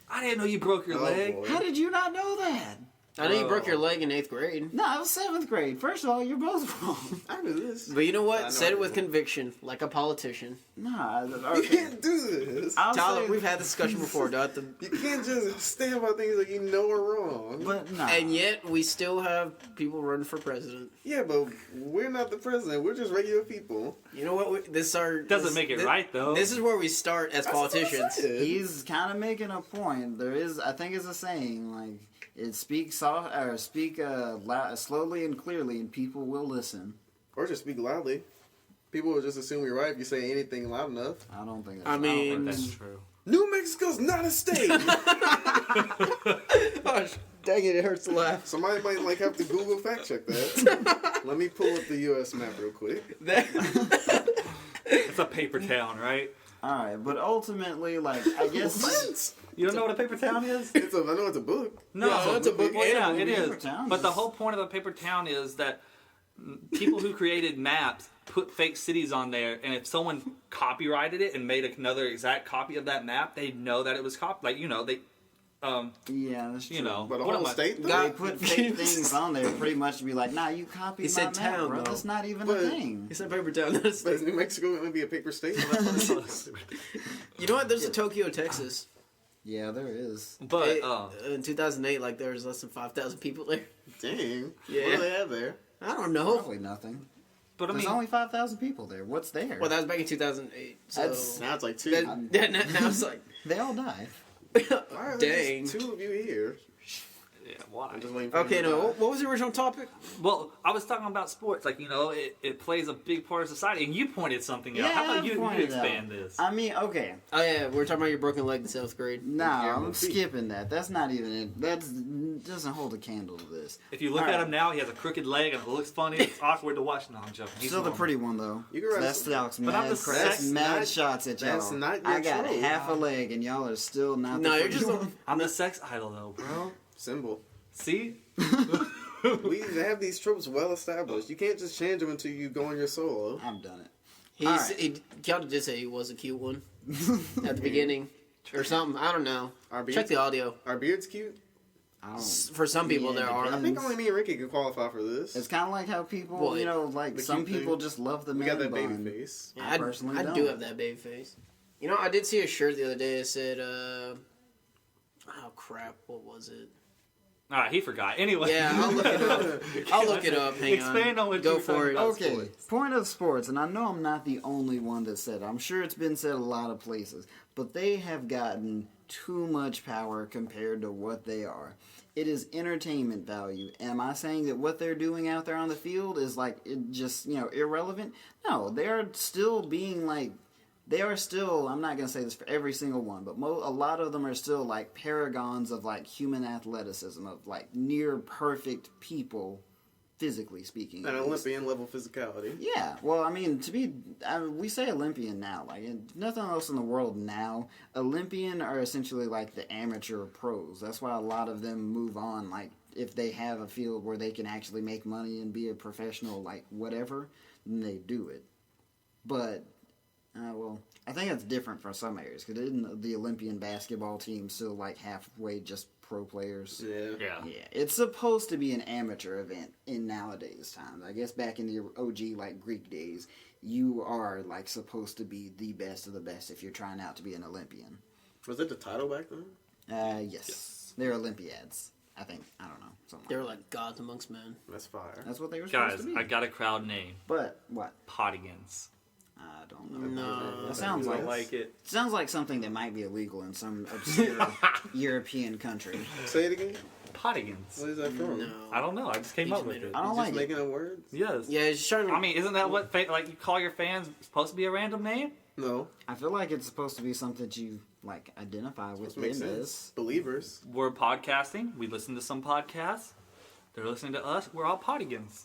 I didn't know you broke your Oh, leg. boy. How did you not know that? I know you broke Oh. your leg in 8th grade. No, it was 7th grade. First of all, you're both wrong. I knew this. But you know what? I know Said it I with did. conviction, like a politician. Nah, You okay. can't do this. I'll Tyler, say- we've had this discussion before, dog. You can't just stand by things that you know are wrong. But no. And yet, we still have people running for president. Yeah, but we're not the president. We're just regular people. You know what? This is our Doesn't make it right, though. This is where we start as That's what I politicians. said. He's kind of making a point. There is, I think, it's a saying like it speaks soft or speak slowly and clearly, and people will listen. Or just speak loudly. People will just assume you're right if you say anything loud enough. I don't think. That's, I I don't think mean, that's true. New Mexico's not a state. gosh, dang it, it hurts to laugh. Somebody might like have to Google fact check that. Let me pull up the U.S. map real quick. It's a paper town, right? all right, but ultimately, like I guess. What? You don't know what a paper town is? I know it's a book. No, Yeah, it's a book Well, and a yeah, movie. it Paper is. town But the is- whole point of a paper town is that people who created maps put fake cities on there, and if someone copyrighted it and made another exact copy of that map, they'd know that it was copied. Like, they, Yeah, that's true. you know, But a what whole am I- state, though? They put fake things on there pretty much to be like, nah, you copied He my said map, town, bro. though. That's not even But- a thing. It's a paper town. Not a But is state. New Mexico going to be a paper state? You know what? There's a Tokyo, Texas. Yeah, there is. But In 2008, like there was less than 5,000 people there. Dang. Yeah. What do they have there? I don't know. Probably nothing. I There's mean, only 5,000 people there. What's there? Well, that was back in 2008. So That's- Now it's like two. now it's like, They all died. Why are there dang. just two of you here? yeah, why? I'm just waiting for Okay, you to no. die. What was the original topic? Well, I was talking about sports. Like, it plays a big part of society. And you pointed something out. Yeah, How about I you pointed expand out. this? I mean, okay. Oh yeah, we were talking about your broken leg in 7th grade. Nah, Guillermo I'm Fee. skipping that. That's not even it. That doesn't hold a candle to this. If you look All at right. him now, he has a crooked leg and it looks funny. It's awkward to watch. No, I'm joking. He's Still the normal. pretty one though. You can write That's some- Alex But I'm mad. the sex- That's mad not- shots at y'all. that's not I your got trope. half a leg and y'all are still not. No, the you're pretty just. one. I'm the sex idol, though, bro. Symbol. See? We have these tropes well established. You can't just change them until you go on your solo. I've done it. Kelda did say he was a cute one at the beginning or something. I don't know. Our Check beards, the audio. our beards cute. I don't. For some people, Yeah, there are. I think only me and Ricky could qualify for this. It's kind of like how people, Well, like the some cute people thing. just love the We man got that bun. baby face. I personally I don't. do have that baby face. You know, I did see a shirt the other day that said, oh crap, what was it? All right, he forgot. Anyway. Yeah, I'll look it up. I'll look it up. Hang Expand on what Go you were for talking it. about. Okay, sports. point of sports, and I know I'm not the only one that said it. I'm sure it's been said a lot of places, but they have gotten too much power compared to what they are. It is entertainment value. Am I saying that what they're doing out there on the field is like it just irrelevant? No, they are still being like. They are still, I'm not going to say this for every single one, but a lot of them are still like paragons of like human athleticism, of like near perfect people, physically speaking. An at least. Olympian level physicality. Yeah, well, I mean, we say Olympian now, like nothing else in the world now. Olympian are essentially like the amateur pros. That's why a lot of them move on. Like if they have a field where they can actually make money and be a professional, like whatever, then they do it. But, well, I think it's different for some areas because isn't the Olympian basketball team still like halfway just pro players? Yeah. It's supposed to be an amateur event in nowadays times. I guess back in the OG like Greek days, you are like supposed to be the best of the best if you're trying out to be an Olympian. Was it the title back then? Yes. They're Olympiads. I think. I don't know. Something They were like like gods amongst men. That's fire. that's what they were supposed Guys, to be. I got a crowd name. But what? Pottigans. I don't know. No. That sounds I like don't like it. sounds like something that might be illegal in some obscure European country. Say it again. Pottigans. What is that from? No. I don't know. I just came He up just with made it. it. I don't Just like it. making up words? Yes. Yeah, it's trying to. I mean, isn't that what like you call your fans supposed to be a random name? No. I feel like it's supposed to be something that you like identify with This makes in sense. this. Believers. We're podcasting. We listen to some podcasts. They're listening to us. We're all Pottigans.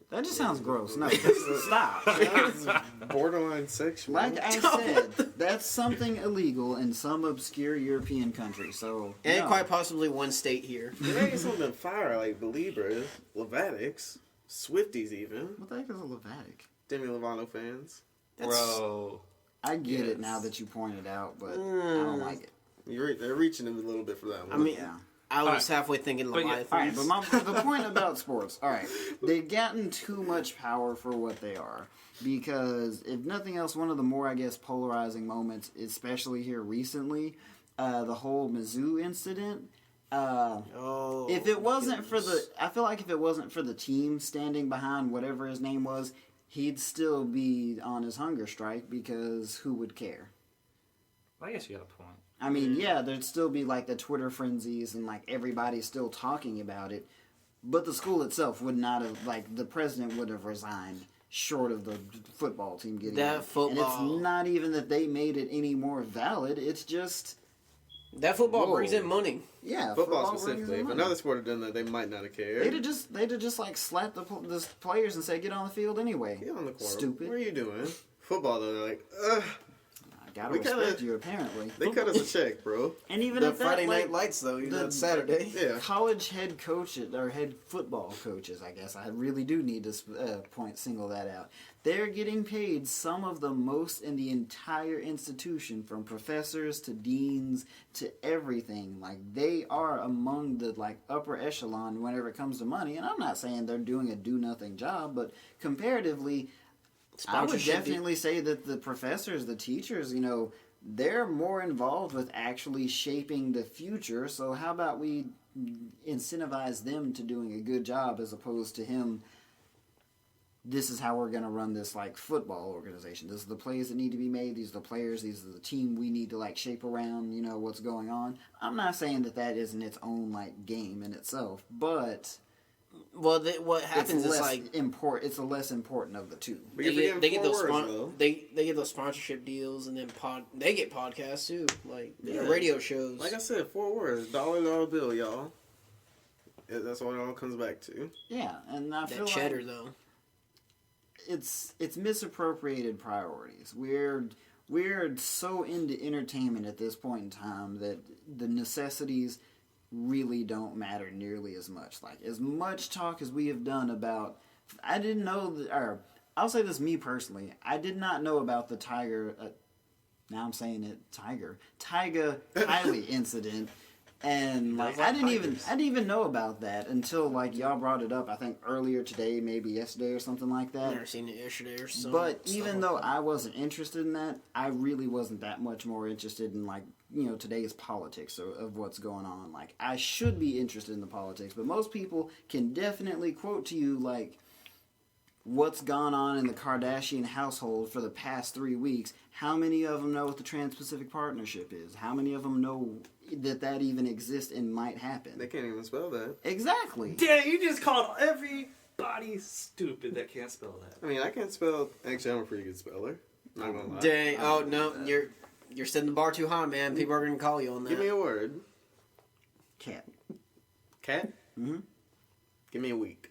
That just sounds gross. No, stop. That's borderline sexual. Like I said, that's something illegal in some obscure European country. So and no. quite possibly one state here. There ain't something fire like Believers, Levatics, Swifties even. What the heck is a Levatic? Demi Lovato fans. Bro. I get it Yes. now that you pointed out, but I don't like it. They're reaching a little bit for that one. I mean, Yeah. I was halfway thinking But yeah, Leviathan. All right, but the point about sports. All right, they've gotten too much power for what they are. Because if nothing else, one of the more I guess polarizing moments, especially here recently, the whole Mizzou incident. If it wasn't for I feel like if it wasn't for the team standing behind whatever his name was, he'd still be on his hunger strike because who would care? I guess you got a point. I mean, yeah, there'd still be like the Twitter frenzies and like everybody's still talking about it, but the school itself would not have, like, the president would have resigned short of the football team getting That it. football- And it's not even that they made it any more valid, it's just, That football Whoa. brings in money. yeah, football brings specifically. in If money. another sport had done that, they might not have cared. They'd have just like slapped the players and say, get on the field anyway. Get on the court. Stupid. What are you doing? Football though, they're like, ugh. I gotta We respect kinda- you, apparently. They cut us a check, bro. And even The at that, Friday like, Night Lights, though, even the- though it's Saturday. Yeah. college head coaches or head football coaches, I guess I really do need to single that out. They're getting paid some of the most in the entire institution, from professors to deans to everything. Like, they are among the like upper echelon whenever it comes to money. And I'm not saying they're doing a do nothing job, but comparatively, I would Sponsorship definitely say that the professors, the teachers, they're more involved with actually shaping the future. So how about we incentivize them to doing a good job as opposed to him, this is how we're going to run this like football organization. This is the plays that need to be made. These are the players. These are the team we need to like shape around, what's going on. I'm not saying that isn't its own like game in itself, but Well, what happens it's is less like it's a less important of the two. We they get get those though. they get those sponsorship deals, and then they get podcasts too, like Yeah. radio shows. Like I said, 4 words, $1 bill, y'all. Yeah, that's what it all comes back to. Yeah, and I feel that cheddar like though. it's misappropriated priorities. We're so into entertainment at this point in time that the necessities really don't matter nearly as much. Like, as much talk as we have done about, I didn't know that, or I'll say this, me personally, I did not know about the now I'm saying it, Tyga Kylie incident. And like I didn't even know about that until like y'all brought it up, I think earlier today, maybe yesterday or something like that. I've never seen it yesterday or something. But even though I wasn't interested in that, I really wasn't that much more interested in like, today's politics of what's going on. Like, I should be interested in the politics, but most people can definitely quote to you like what's gone on in the Kardashian household for the past 3 weeks. How many of them know what the Trans-Pacific Partnership is? How many of them know that even exists and might happen? They can't even spell that. Exactly. Damn, you just called everybody stupid that can't spell that. I mean, I can't spell. Actually, I'm a pretty good speller. Not gonna lie. dang, oh no, you're setting the bar too high, man. People are gonna call you on that. Give me a word. Cat. Cat? Mhm. Give me a week.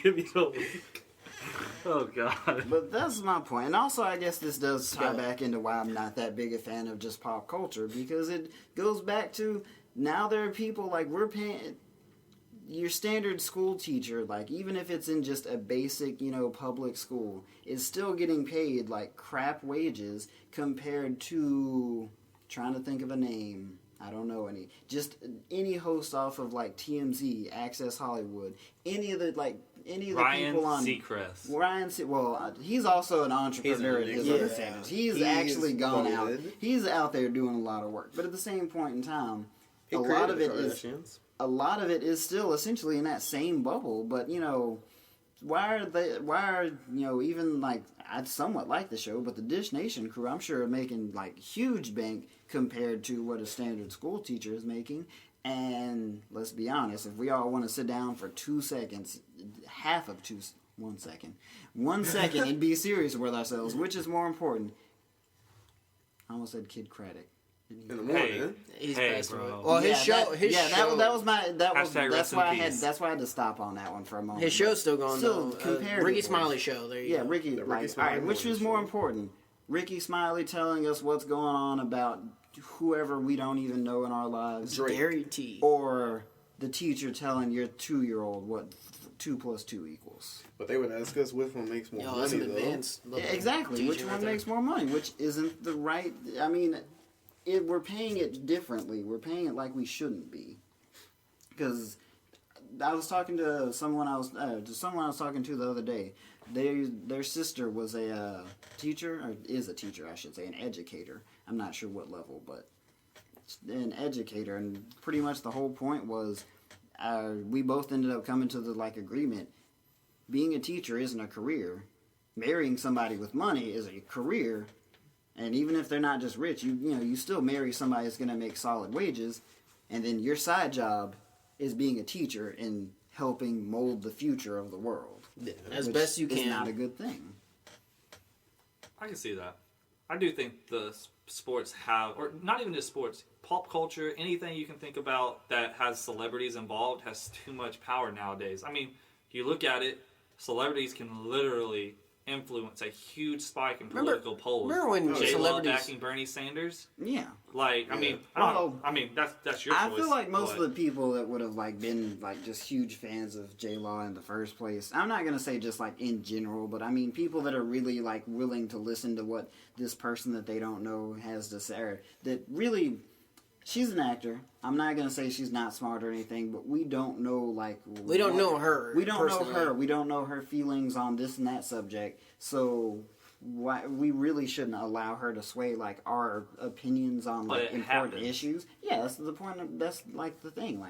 Give me a week. Oh, God. But that's my point. And also, I guess this does tie back into why I'm not that big a fan of just pop culture, because it goes back to now there are people like we're paying. your standard school teacher, like even if it's in just a basic, public school, is still getting paid like crap wages compared to, trying to think of a name. I don't know any. Just any host off of like TMZ, Access Hollywood, any of the people on Seacrest. Well, he's also an entrepreneur in his other standards. He's actually gone out. He's out there doing a lot of work. But at the same point in time, a lot of it is still essentially in that same bubble. But why are even like, I somewhat like the show, but the Dish Nation crew, I'm sure, are making like huge bank compared to what a standard school teacher is making. And let's be honest, if we all want to sit down for 2 seconds, 1 second, and be serious with ourselves, which is more important? I almost said Kid Craddock. In the morning, He's hey, bro. Well, his show. That's why I had to stop on that one for a moment. His show's still going. Ricky Smiley show. There you go. Ricky. All right, which was more important? Ricky Smiley telling us what's going on about whoever we don't even know in our lives, Dairy T, or the teacher telling your 2-year-old what 2 + 2 equals. But they would ask us which one makes more money, though. Exactly, which one makes more money, which isn't the right. I mean, we're paying it differently. We're paying it like we shouldn't be. Because I was talking to someone I was talking to the other day. Their sister was a teacher, or is a teacher, I should say, an educator. I'm not sure what level, but an educator. And pretty much the whole point was, we both ended up coming to the agreement. Being a teacher isn't a career. Marrying somebody with money is a career. And even if they're not just rich, you still marry somebody that's going to make solid wages. And then your side job is being a teacher and helping mold the future of the world. As best you can. It's not a good thing. I can see that. I do think the sports have, or not even just sports, pop culture, anything you can think about that has celebrities involved has too much power nowadays. I mean, you look at it, celebrities can literally influence a huge spike in political polls. Remember when J-Lo backing Bernie Sanders? Yeah. I mean, that's your choice. I feel like most of the people that would have been just huge fans of J-Law in the first place, I'm not gonna say just in general, but I mean people that are really willing to listen to what this person that they don't know has to say, or that really. She's an actor. I'm not gonna say she's not smart or anything, but we don't know we don't know her. We don't know her. We don't know her feelings on this and that subject. So we really shouldn't allow her to sway our opinions on important issues. Yeah, that's the point. That's the thing.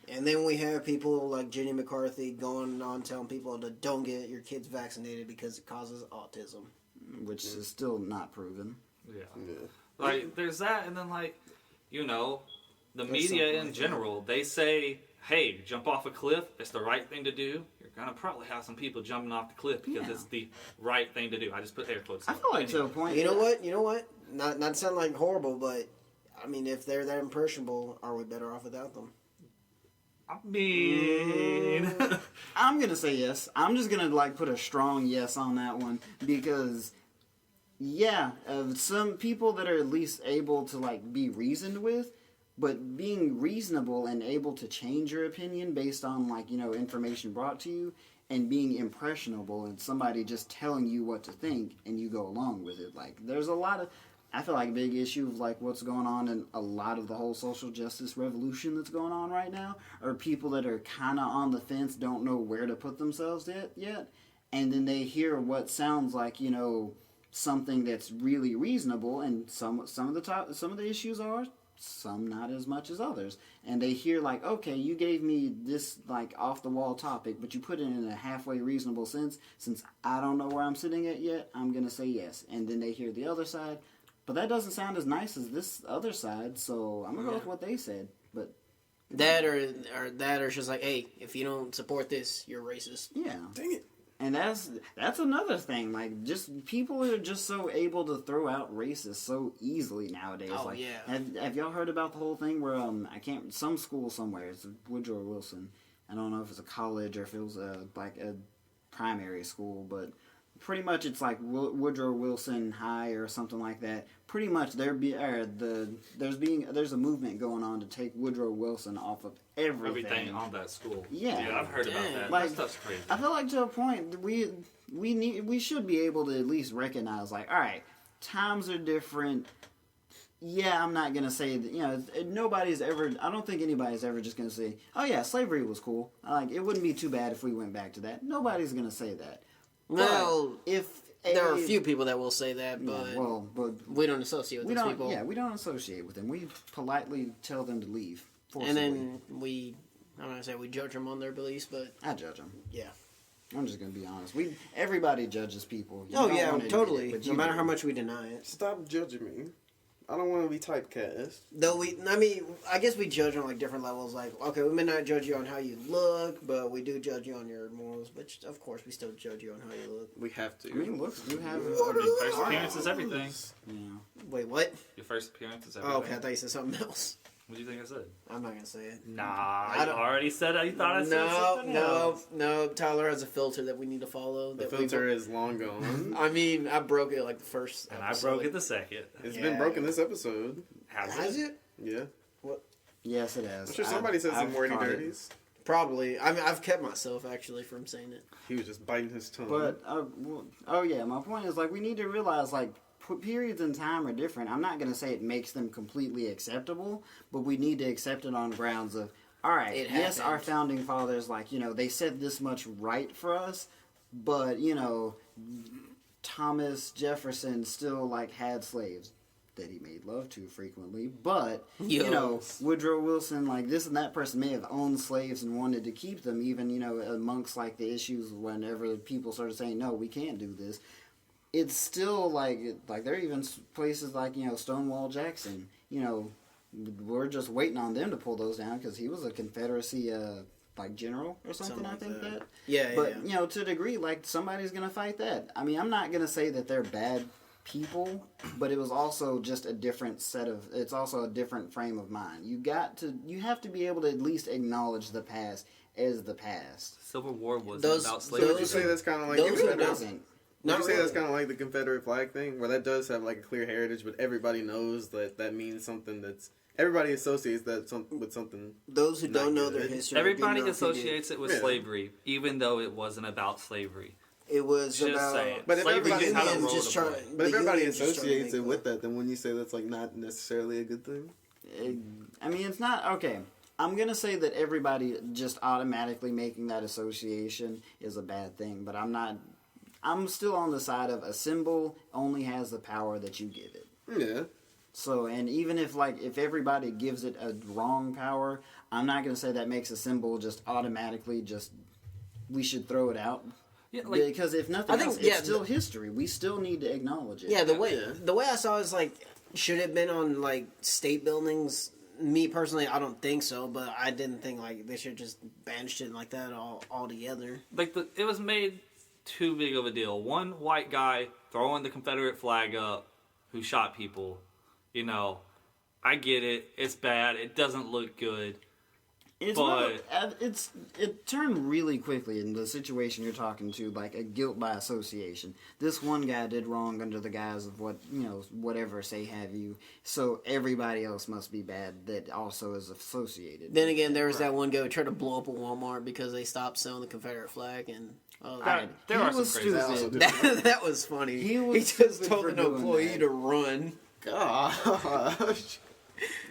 And then we have people like Jenny McCarthy going on telling people to don't get your kids vaccinated because it causes autism, which is still not proven. Yeah. There's that, and then the media in general, they say, hey, jump off a cliff, it's the right thing to do. You're going to probably have some people jumping off the cliff because it's the right thing to do. I just put air quotes. I feel like to a point. You know what? Not to sound horrible, but I mean, if they're that impressionable, are we better off without them? I mean... I'm going to say yes. I'm just going to put a strong yes on that one because... Yeah, some people that are at least able to be reasoned with, but being reasonable and able to change your opinion based on information brought to you, and being impressionable and somebody just telling you what to think and you go along with it. There's a lot of, I feel a big issue of what's going on in a lot of the whole social justice revolution that's going on right now, are people that are kind of on the fence, don't know where to put themselves yet, and then they hear what sounds like something that's really reasonable, and some of the issues are, some not as much as others, and they hear okay, you gave me this off the wall topic, but you put it in a halfway reasonable sense. Since I don't know where I'm sitting at yet, I'm gonna say yes. And then they hear the other side, but that doesn't sound as nice as this other side, so I'm gonna go with what they said. But that or it's just hey, if you don't support this, you're racist. Yeah, dang it. And that's another thing. Just people are just so able to throw out racist so easily nowadays. Oh yeah. Have y'all heard about the whole thing where some school somewhere, it's Woodrow Wilson. I don't know if it's a college or if it was a primary school, but pretty much it's like Woodrow Wilson high or something like that. Pretty much there's a movement going on to take Woodrow Wilson off of everything on that school. Yeah. I've heard about that. Like, That stuff's crazy. I feel like to a point we should be able to at least recognize, like, all right, times are different. Yeah, I'm not gonna say that. I don't think anybody's ever just gonna say, oh yeah, slavery was cool. Like, it wouldn't be too bad if we went back to that. Nobody's gonna say that. Well, but if there are a few people that will say that, but, but we don't associate with those people. Yeah, we don't associate with them. We politely tell them to leave. And then I'm not gonna say we judge them on their beliefs, but I judge them. Yeah. I'm just gonna be honest. Everybody judges people. You oh don't yeah, wanna totally. admit it, but No you matter do. how much we deny it. Stop judging me. I don't want to be typecast. Though I guess we judge on like different levels. Like, okay, we may not judge you on how you look, but we do judge you on your morals. Which, of course, we still judge you on how you look. We have to. I mean, looks do have. First appearance is everything. Yeah. Wait, what? Your first appearance is everything. Oh, okay, I thought you said something else. What do you think I said? I'm not gonna say it. Nah, I I don't- already said I thought I said something else. No. Tyler has a filter that we need to follow. The that filter is long gone. I mean, I broke it like the first. And I episode. broke it the second. It's Yeah. been broken this episode. Has it? Yeah. Yes, it has. I'm sure somebody said some I've wordy caught it. dirties. Probably. I mean, I've kept myself actually from saying it. He was just biting his tongue. But my point is, like, we need to realize, like, periods in time are different. I'm not gonna say it makes them completely acceptable, but we need to accept it on grounds of, all right, It yes, our happened. founding fathers, like, they said this much right for us, but Thomas Jefferson still like had slaves that he made love to frequently, but Woodrow Wilson, like, this and that person may have owned slaves and wanted to keep them, even amongst like the issues whenever people started saying no, we can't do this. It's still like there are even places like Stonewall Jackson. We're just waiting on them to pull those down because he was a Confederacy like general or something. I think that. Yeah, But to a degree, like, somebody's gonna fight that. I mean, I'm not gonna say that they're bad people, but it was also just a different it's also a different frame of mind. You have to be able to at least acknowledge the past as the past. Civil War was Those- about So slavery. would you say that's kind of like those the who Confederate? doesn't. Would you say that's really. kind of like the Confederate flag thing, where that does have like a clear heritage, but everybody knows that means something that's everybody associates that with something. Those who don't Not know their good. history, Everybody do know if they did. associates it with Yeah. slavery, even though it wasn't about slavery. It was Just about. saying. But if Slavery everybody just had a Unions role just to try- play. But the if everybody unions just trying to associates make it with that, then wouldn't you say that's like not necessarily a good thing? I mean, it's not okay. I'm gonna say that everybody just automatically making that association is a bad thing, but I'm not. I'm still on the side of a symbol only has the power that you give it. Yeah. So, and even if everybody gives it a wrong power, I'm not gonna say that makes a symbol just automatically we should throw it out. Yeah, like, Because if nothing I think, else, it's yeah, still history. We still need to acknowledge it. Yeah, the way I saw it is like, should it have been on like state buildings? Me personally, I don't think so, but I didn't think like they should just ban shit like that all together. like it was made too big of a deal. One white guy throwing the Confederate flag up who shot people. I get it. It's bad. It doesn't look good. It turned really quickly in the situation you're talking to, like a guilt by association. This one guy did wrong under the guise of whatever say have you. So everybody else must be bad that also is associated. Then again, there was that one guy who tried to blow up a Walmart because they stopped selling the Confederate flag, and There He are some was crazy stupid. that was funny. He was just stupid told for an doing employee that. to run. Gosh.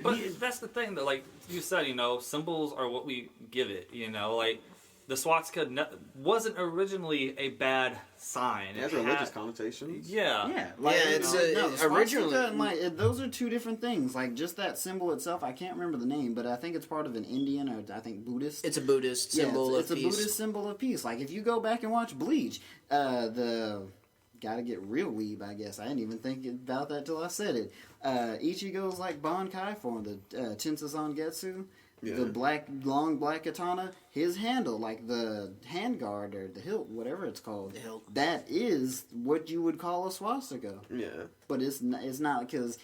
But that's the thing that, like you said, symbols are what we give it. Like the swastika wasn't originally a bad sign. It has religious connotations. Yeah. Yeah, it's originally swastika and, those are two different things. Like, just that symbol itself, I can't remember the name, but I think it's part of an Indian or I think Buddhist. It's a Buddhist symbol it's of a peace. Buddhist symbol of peace. Like, if you go back and watch Bleach, gotta get real weeb, I guess. I didn't even think about that till I said it. Ichigo's like Bankai form, the Tensuzan Getsu. Yeah. The long black katana, his handle, like the handguard or the hilt, whatever it's called, The hilt. that is what you would call a swastika. Yeah. But it's not because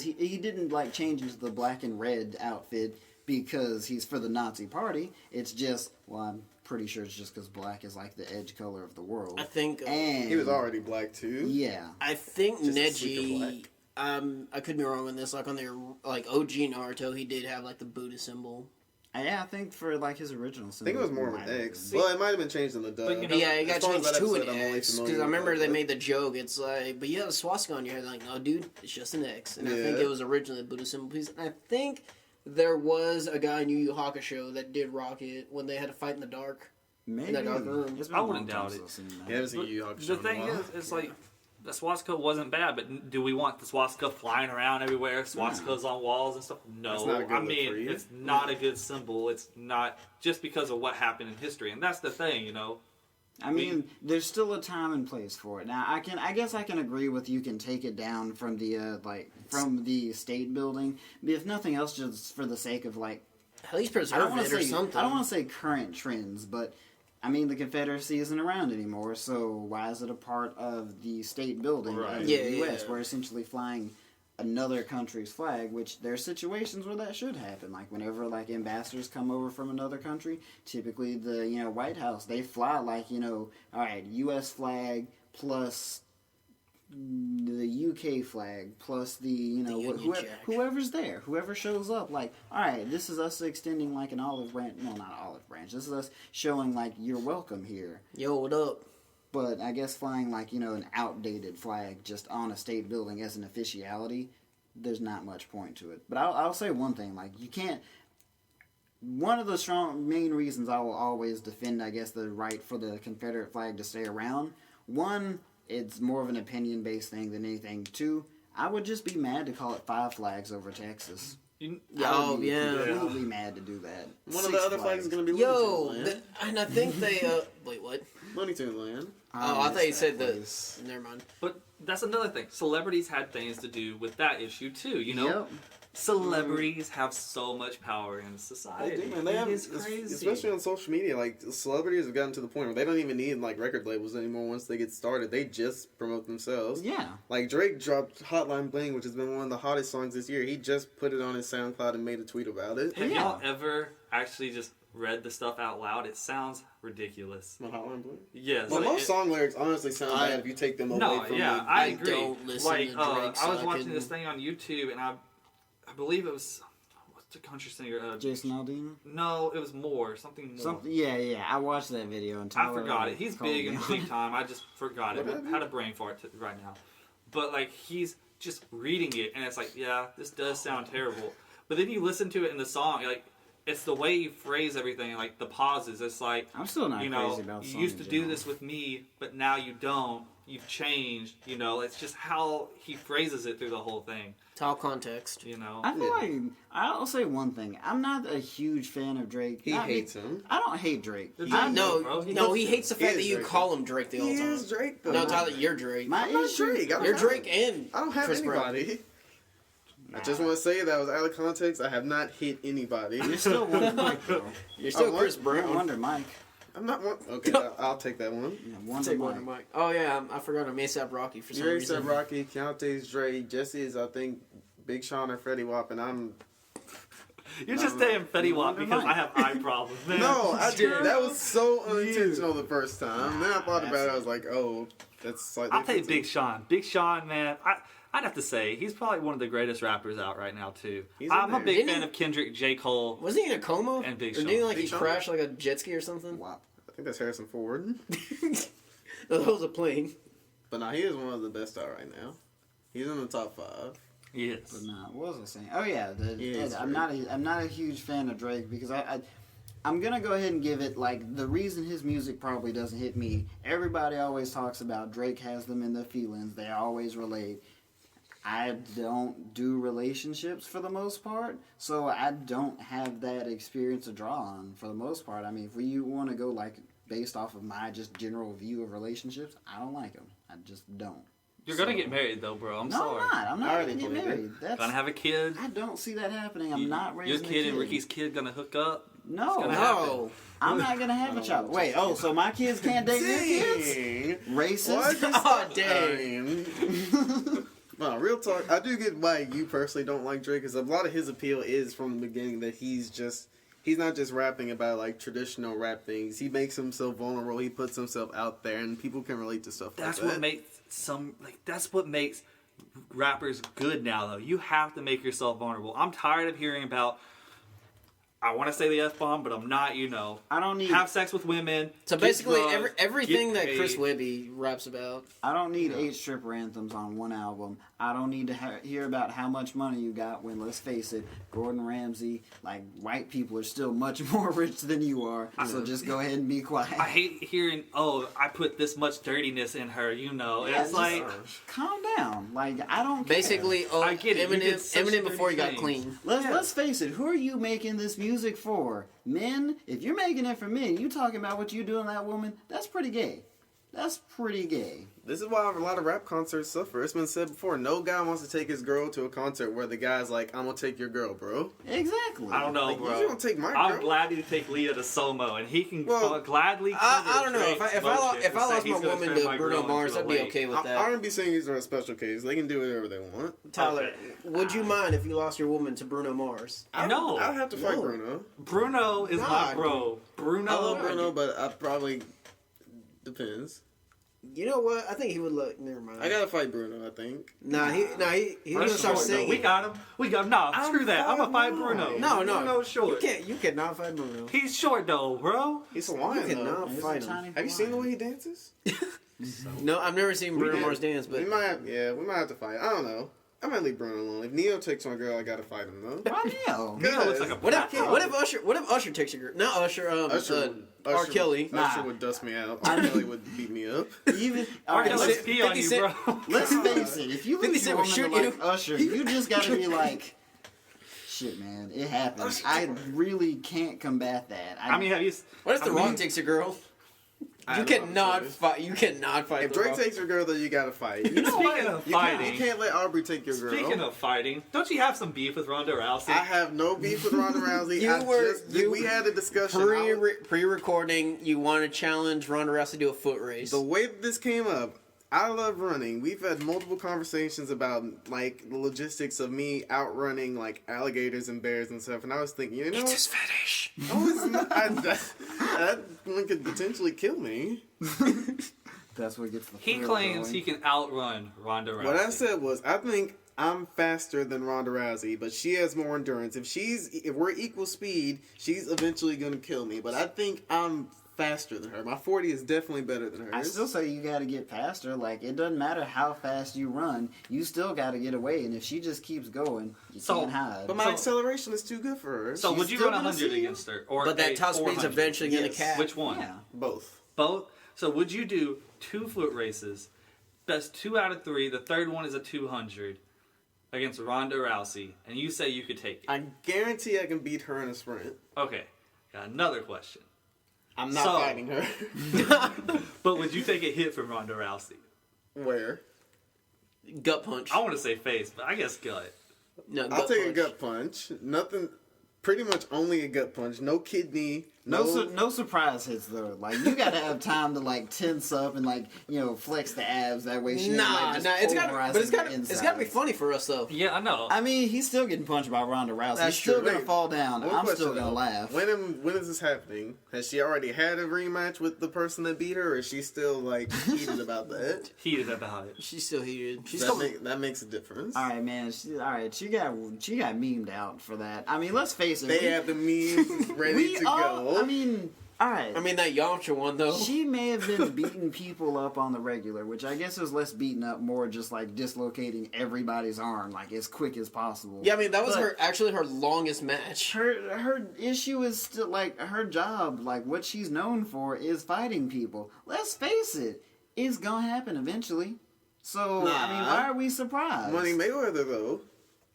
he didn't like change into the black and red outfit because he's for the Nazi party. It's just, well, I'm pretty sure it's just because black is like the edge color of the world. I think and He was already black too. yeah. I think Just a sleeper Neji. I could be wrong on this. Like on their like OG Naruto, he did have like the Buddha symbol. Yeah, I think for like his original. I think it was more of an X. Well, it might have been changed in the dub. But, you know, Yeah, it got As far as changed that to episode, an I'm only X familiar because I with remember that, they but- made the joke. It's like, but you have a swastika on your head. Like, no, dude, it's just an X. And I think Yeah. it was originally a Buddha symbol piece. And I think there was a guy in Yu Yu Hakusho that did rock it when they had to fight in the dark. Maybe. in that dark room. It's been I a long wouldn't time doubt since it. I've seen that. Yeah, it was a But Yu Yu Hakusho the in a thing while. is, it's like the swastika wasn't bad, but do we want the swastika flying around everywhere? Swastikas on walls and stuff? That's No, not a good I look mean for you. it's not a good symbol. It's not just because of what happened in history, and that's the thing, you know. I mean, there's still a time and place for it. Now, I guess I can agree with you can take it down from the from the state building, but if nothing else, just for the sake of like, At least I preserve don't want it to or say something. I don't want to say current trends, but I mean the Confederacy isn't around anymore, so why is it a part of the state building Right. of Yeah, the U.S. yeah. We're essentially flying another country's flag, which there are situations where that should happen. Like whenever like ambassadors come over from another country, typically the White House, they fly like all right, U.S. flag plus the UK flag plus the Union Jack. whoever's there, whoever shows up, like, all right, this is us extending like an olive branch. Well, not olive branch. This is us showing like you're welcome here. Yo, what up? But I guess flying like an outdated flag just on a state building as an officiality, there's not much point to it. But I'll say one thing: like you can't. One of the main reasons I will always defend, I guess, the right for the Confederate flag to stay around. One, it's more of an opinion-based thing than anything. Two, I would just be mad to call it Five Flags over Texas. I would be completely mad to do that. One of the other flags is going to be Yo, Looney Tunes Land. and I think they. Wait, what? Looney Tunes Land. Oh, I thought you miss said that the. place. Never mind. But that's another thing. Celebrities had things to do with that issue too. You know, Yep. celebrities have so much power in society. They do, man. They have, It's crazy. especially on social media. Like celebrities have gotten to the point where they don't even need like record labels anymore. Once they get started, they just promote themselves. Yeah. Like Drake dropped "Hotline Bling," which has been one of the hottest songs this year. He just put it on his SoundCloud and made a tweet about it. Have Yeah. y'all ever actually just read the stuff out loud? It sounds ridiculous. On "Hotline Bling." Yes. Well, like, most song lyrics honestly sound bad if you take them away No, from yeah, the. I I agree. don't listen like, to Drake, so I was I watching couldn't- this thing on YouTube, and I believe it was what's the country singer? Jason Aldean. No, it was something more. Something. Yeah. I watched that video and I Tyler forgot it. He's called big me and on big time. I just forgot it. What I happened? had a brain fart right now. But like he's just reading it, and it's like, yeah, this does sound terrible. But then you listen to it in the song, like it's the way you phrase everything, like the pauses. It's like I'm still not you crazy know, about you song used in to do general. this with me, but now you don't. You've changed. You know, it's just how he phrases it through the whole thing. It's all context. You know, I feel like I'll say one thing. I'm not a huge fan of Drake. He Not hates him. I don't hate Drake. The I Drake- know. bro, No, he hates the He fact that is you Drake, call him Drake the whole He time. is Drake though. No, Tyler, you're Drake. My I'm not issue. Drake. I don't You're have- Drake and I don't have Chris Brown. anybody. I just want to say that was out of context. I have not hit anybody. You're still Wonder Mike though. You're still what? Chris You're Brown. Wonder Mike. I'm not one. Okay, I'll take that one. Yeah, Wonder Take Mike. Wonder Mike. Oh yeah, I forgot him. ASAP Rocky for some You're reason. ASAP Rocky, Keontae's Dre, Jesse is I think Big Sean or Freddie Wap, and I'm you're just saying Fetty Wap Wonder because Mike. I have eye problems. Man. no, I did. That was so You. unintentional the first time. Then I thought about it. I that's- was like, oh, that's slightly. I'll tell you offensive. Big Sean. Big Sean, man. I'd have to say he's probably one of the greatest rappers out right now too. He's in I'm a there. big Didn't fan he- of Kendrick, J. Cole. Wasn't he in a coma? And Big Or Sean. didn't like Big he Sean? crashed like a jet ski or something? Wow. I think that's Harrison Ford. No, that was a plane. But nah, he is one of the best out right now. He's in the top 5. He is. But nah, what was I saying? Oh yeah, is I'm not a huge fan of Drake because I'm gonna go ahead and give it like the reason his music probably doesn't hit me. Everybody always talks about Drake has them in their feelings. They always relate. I don't do relationships for the most part, so I don't have that experience to draw on for the most part. I mean, if you want to go like based off of my just general view of relationships, I don't like them. I just don't. You're gonna So- get married though, bro. I'm No, sorry. I'm not I gonna already get believe it. married. That's Gonna have a kid. I don't see that happening. I'm not Your raising a kid and Ricky's kid gonna hook up. No, gonna No. I'm not gonna have a child. Wait, oh, so my kids can't date your kids? Dang. Racist? Oh dang. No, real talk. I do get why you personally don't like Drake, because a lot of his appeal is from the beginning that he's just he's not just rapping about like traditional rap things. He makes himself vulnerable. He puts himself out there, and people can relate to stuff. That's like what makes that's what makes rappers good now, though. You have to make yourself vulnerable. I'm tired of hearing about. I want to say the F-bomb, but I'm not, I don't need... have sex with women. So get basically, drugs, everything get that Chris paid. Webby raps about. I don't need 8 stripper anthems on one album. I don't need to hear about how much money you got when, let's face it, Gordon Ramsay, like, white people are still much more rich than you are, so just go ahead and be quiet. I hate hearing, I put this much dirtiness in her, Yeah, It's just like... calm down. Like, I don't care. Basically, I get it. You did such Eminem before he got dirty clean. Let's face it, who are you making this music for? Men? If you're making it for men, you talking about what you doing to that woman, that's pretty gay. That's pretty gay. This is why a lot of rap concerts suffer. It's been said before. No guy wants to take his girl to a concert where the guy's like, "I'm gonna take your girl, bro." Exactly. I don't know, Like, bro. you don't take my I'm girl. glad to take Leah to Somo, and he can Well, gladly. I don't know. If Drake's I bullshit lost and say my he's gonna woman turn to my Bruno girl Mars, into a I'd be lake. okay with that. R&B singers are a special case. They can do whatever they want. Tyler, Okay. would you mind if you lost your woman to Bruno Mars? No. I'd have to fight No. Bruno. Bruno is Nah, my bro. Bruno. I love Bruno, but I probably depends. You know what? I think he would look. Never mind. I gotta fight Bruno. I think. He's gonna Bruno's start short, though. singing. We got him. Nah, screw that. I'm gonna fight Bruno. No. Bruno's short. You cannot fight Bruno. He's short though, bro. He's You Hawaiian though. cannot fight him. Have you seen the way he dances? No, I've never seen Bruno Mars dance, but we might have to fight. I don't know. I might leave Bruno alone. If Neo takes my girl, I gotta fight him though. Why Neo? Neo looks like a what black if Usher takes your girl? Not Usher. R. Kelly. Usher would dust me out. R. Kelly would beat me up. Even R. Kelly let's, pee on 50 you, Cent- bro. let's face it, if you 50 lose Cent your would woman to shoot like you. Usher, you just gotta be like, shit, man, it happens. I really can't combat that. I mean, have you? What if The I Rock mean, takes a girl? I You don't know. cannot fight. You cannot fight. If The Drake Rock. takes your girl, then you gotta fight. Speaking of You fighting, can't let Aubrey take your girl. speaking of fighting, don't you have some beef with Ronda Rousey? I have no beef with Ronda Rousey. We had a discussion. Pre-recording, you want to challenge Ronda Rousey to a foot race. The way that this came up, I love running. We've had multiple conversations about like the logistics of me outrunning like alligators and bears and stuff, and I was thinking, you know, It's his fetish. no, it's not. That one could potentially kill me. that's what gets the He thrill claims going. he can outrun Ronda Rousey. What I said was, I think I'm faster than Ronda Rousey, but she has more endurance. If we're equal speed, she's eventually gonna kill me. But I think I'm faster than her. My 40 is definitely better than hers. I still say you gotta get past her. Like, it doesn't matter how fast you run, you still gotta get away. And if she just keeps going, you can't hide. But my acceleration is too good for her. So She's would you still run gonna 100 see you. against her, or But that a top speed's 400? eventually going to Yes. cap. Which one? Yeah. Both. Both. So would you do 2 foot races? Best 2 out of 3. The third one is a 200 against Ronda Rousey, and you say you could take it. I guarantee I can beat her in a sprint. Okay. Got another question. I'm not So- fighting her. But would you take a hit from Ronda Rousey? Where? Gut punch. I want to say face, but I guess gut. No, I'll take a punch. gut punch. Nothing. Pretty much only a gut punch. No kidney. No surprise hits though. Like, you gotta have time to like tense up and like, flex the abs. That way she ain't, like, just It's got pulverizing your it's got to be insides. funny for us though. Yeah, I know. I mean, he's still getting punched by Ronda Rousey. That's He's still true. gonna fall down. One I'm question, still gonna though. laugh. When is this happening? Has she already had a rematch with the person that beat her, or is she still like heated about that? Heated about it. She's still heated. She's That makes a difference. All right, man. She got memed out for that. I mean, let's face it. They have the memes ready to go. I mean, all right. I mean that Yamcha one though. She may have been beating people up on the regular, which I guess was less beating up, more just like dislocating everybody's arm like as quick as possible. Yeah, I mean that was But her longest match. Her issue is still like her job, like what she's known for is fighting people. Let's face it, it's gonna happen eventually. So I mean, why are we surprised? Money Mayweather though,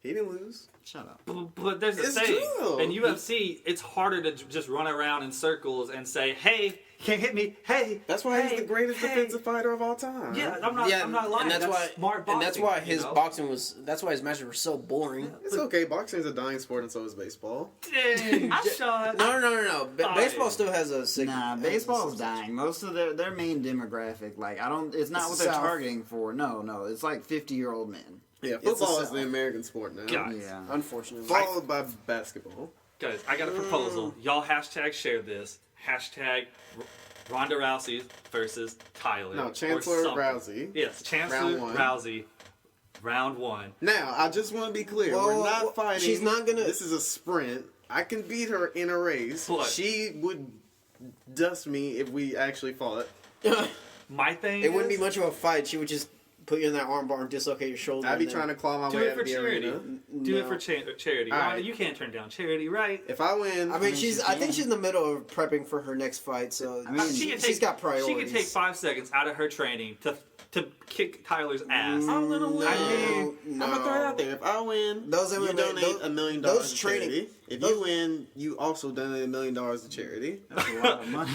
he didn't lose. Shut up. But there's a It's thing. true. In UFC, it's harder to just run around in circles and say, "Hey, can't hit me." Hey, That's why hey, he's the greatest hey. defensive fighter of all time. Yeah, I'm not lying. and that's smart boxing. and that's why his you know? boxing was. That's why his matches were so boring. It's okay. Boxing is a dying sport, and so is baseball. Dang, I shot. No. Fine. Baseball still has a sick. Nah, baseball's dying. Most of their main demographic, like it's not It's what the they're South. targeting for. No, it's like 50-year-old men. Yeah, It's football a is the American sport now. God. Yeah. Unfortunately, Followed by basketball. guys, I got a proposal. Y'all hashtag share this. Hashtag Ronda Rousey versus Tyler. No, or Chancellor something. Rousey. Yes, Chancellor Round one. Rousey. Round 1. Now, I just want to be clear. Well, we're not fighting. she's not gonna- This is a sprint. I can beat her in a race. What? She would dust me if we actually fought. My thing It wouldn't be is, much of a fight. She would just put you in that armbar and dislocate your shoulder. I'd be and then- trying to claw my do way it out for of the charity. arena. Do it No. for charity. All Ronda, right. you can't turn down charity, right? If I win, I mean, I think can. she's in the middle of prepping for her next fight, so I mean, she's got priorities. She can take 5 seconds out of her training to kick Tyler's ass. I'm gonna win. No, I'm gonna throw it out there. If I win, Those you MMA donate $1 million those to training- charity. If those- you win, you also donate $1 million to charity. That's a lot of money.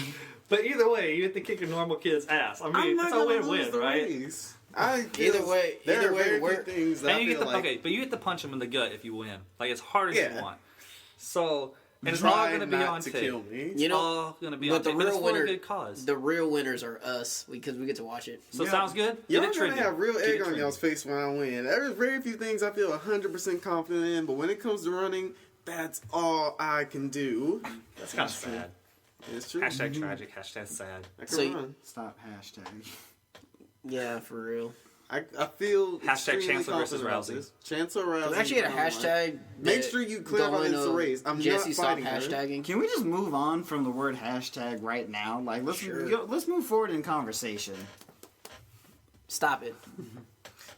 But either way, you have to kick a normal kid's ass. I mean, it's a gonna win-win, lose the right? race. I feel- Either way, there are very we're- few things that And I you get feel the, like. okay, but you get to punch him in the gut if you win. Like, as hard as Yeah. you want. So, and it's all Try going to be not on to tape. kill me. You know, all going to be but on the tape. But it's real for a winner- good cause. the real winners are us because we get to watch it. So Yeah. sounds good? Y'all Get it gonna trending. have real Get egg it on trending. y'all's face when I win. There's very few things I feel 100% confident in, but when it comes to running, that's all I can do. That's kind of sad. It's true. Hashtag tragic, hashtag sad. I can So you- run. Stop hashtag. Yeah, for real. I feel Hashtag extremely Chancellor versus confident about Rousey. this. Chancellor Rousey. We actually get a hashtag. Make that sure you clarify going this on race. I'm Jesse, not stop fighting her. hashtagging. Can we just move on from the word hashtag right now? Like, Sure. let's move forward in conversation. Stop it.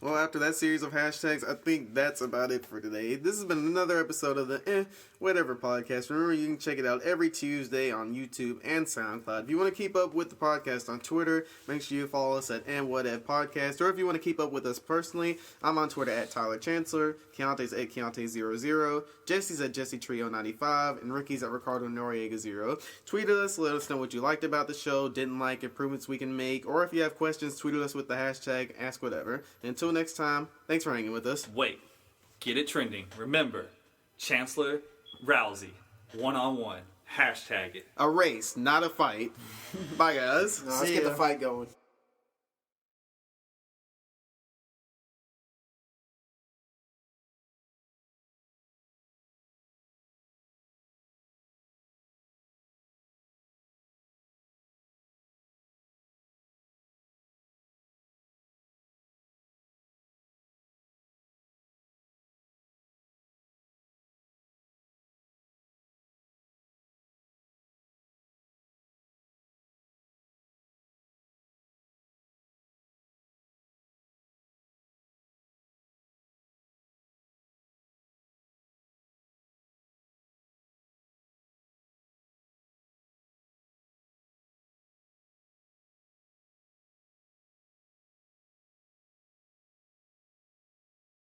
Well, after that series of hashtags, I think that's about it for today. This has been another episode of the Whatever podcast. Remember, you can check it out every Tuesday on YouTube and SoundCloud. If you want to keep up with the podcast on Twitter, make sure you follow us at @whatever podcast. Or if you want to keep up with us personally, I'm on Twitter at Tyler Chancellor, Keontae's at Keontae00, Jesse's at JesseTrio95, and Ricky's at Ricardo Noriega0. Tweet us, let us know what you liked about the show, didn't like, improvements we can make, or if you have questions, tweet us with the hashtag AskWhatever. Until next time, thanks for hanging with us. Wait. Get it trending. Remember, Chancellor Rousey, 1-on-1. Hashtag it. A race, not a fight. Bye, guys. Let's See get ya. the fight going.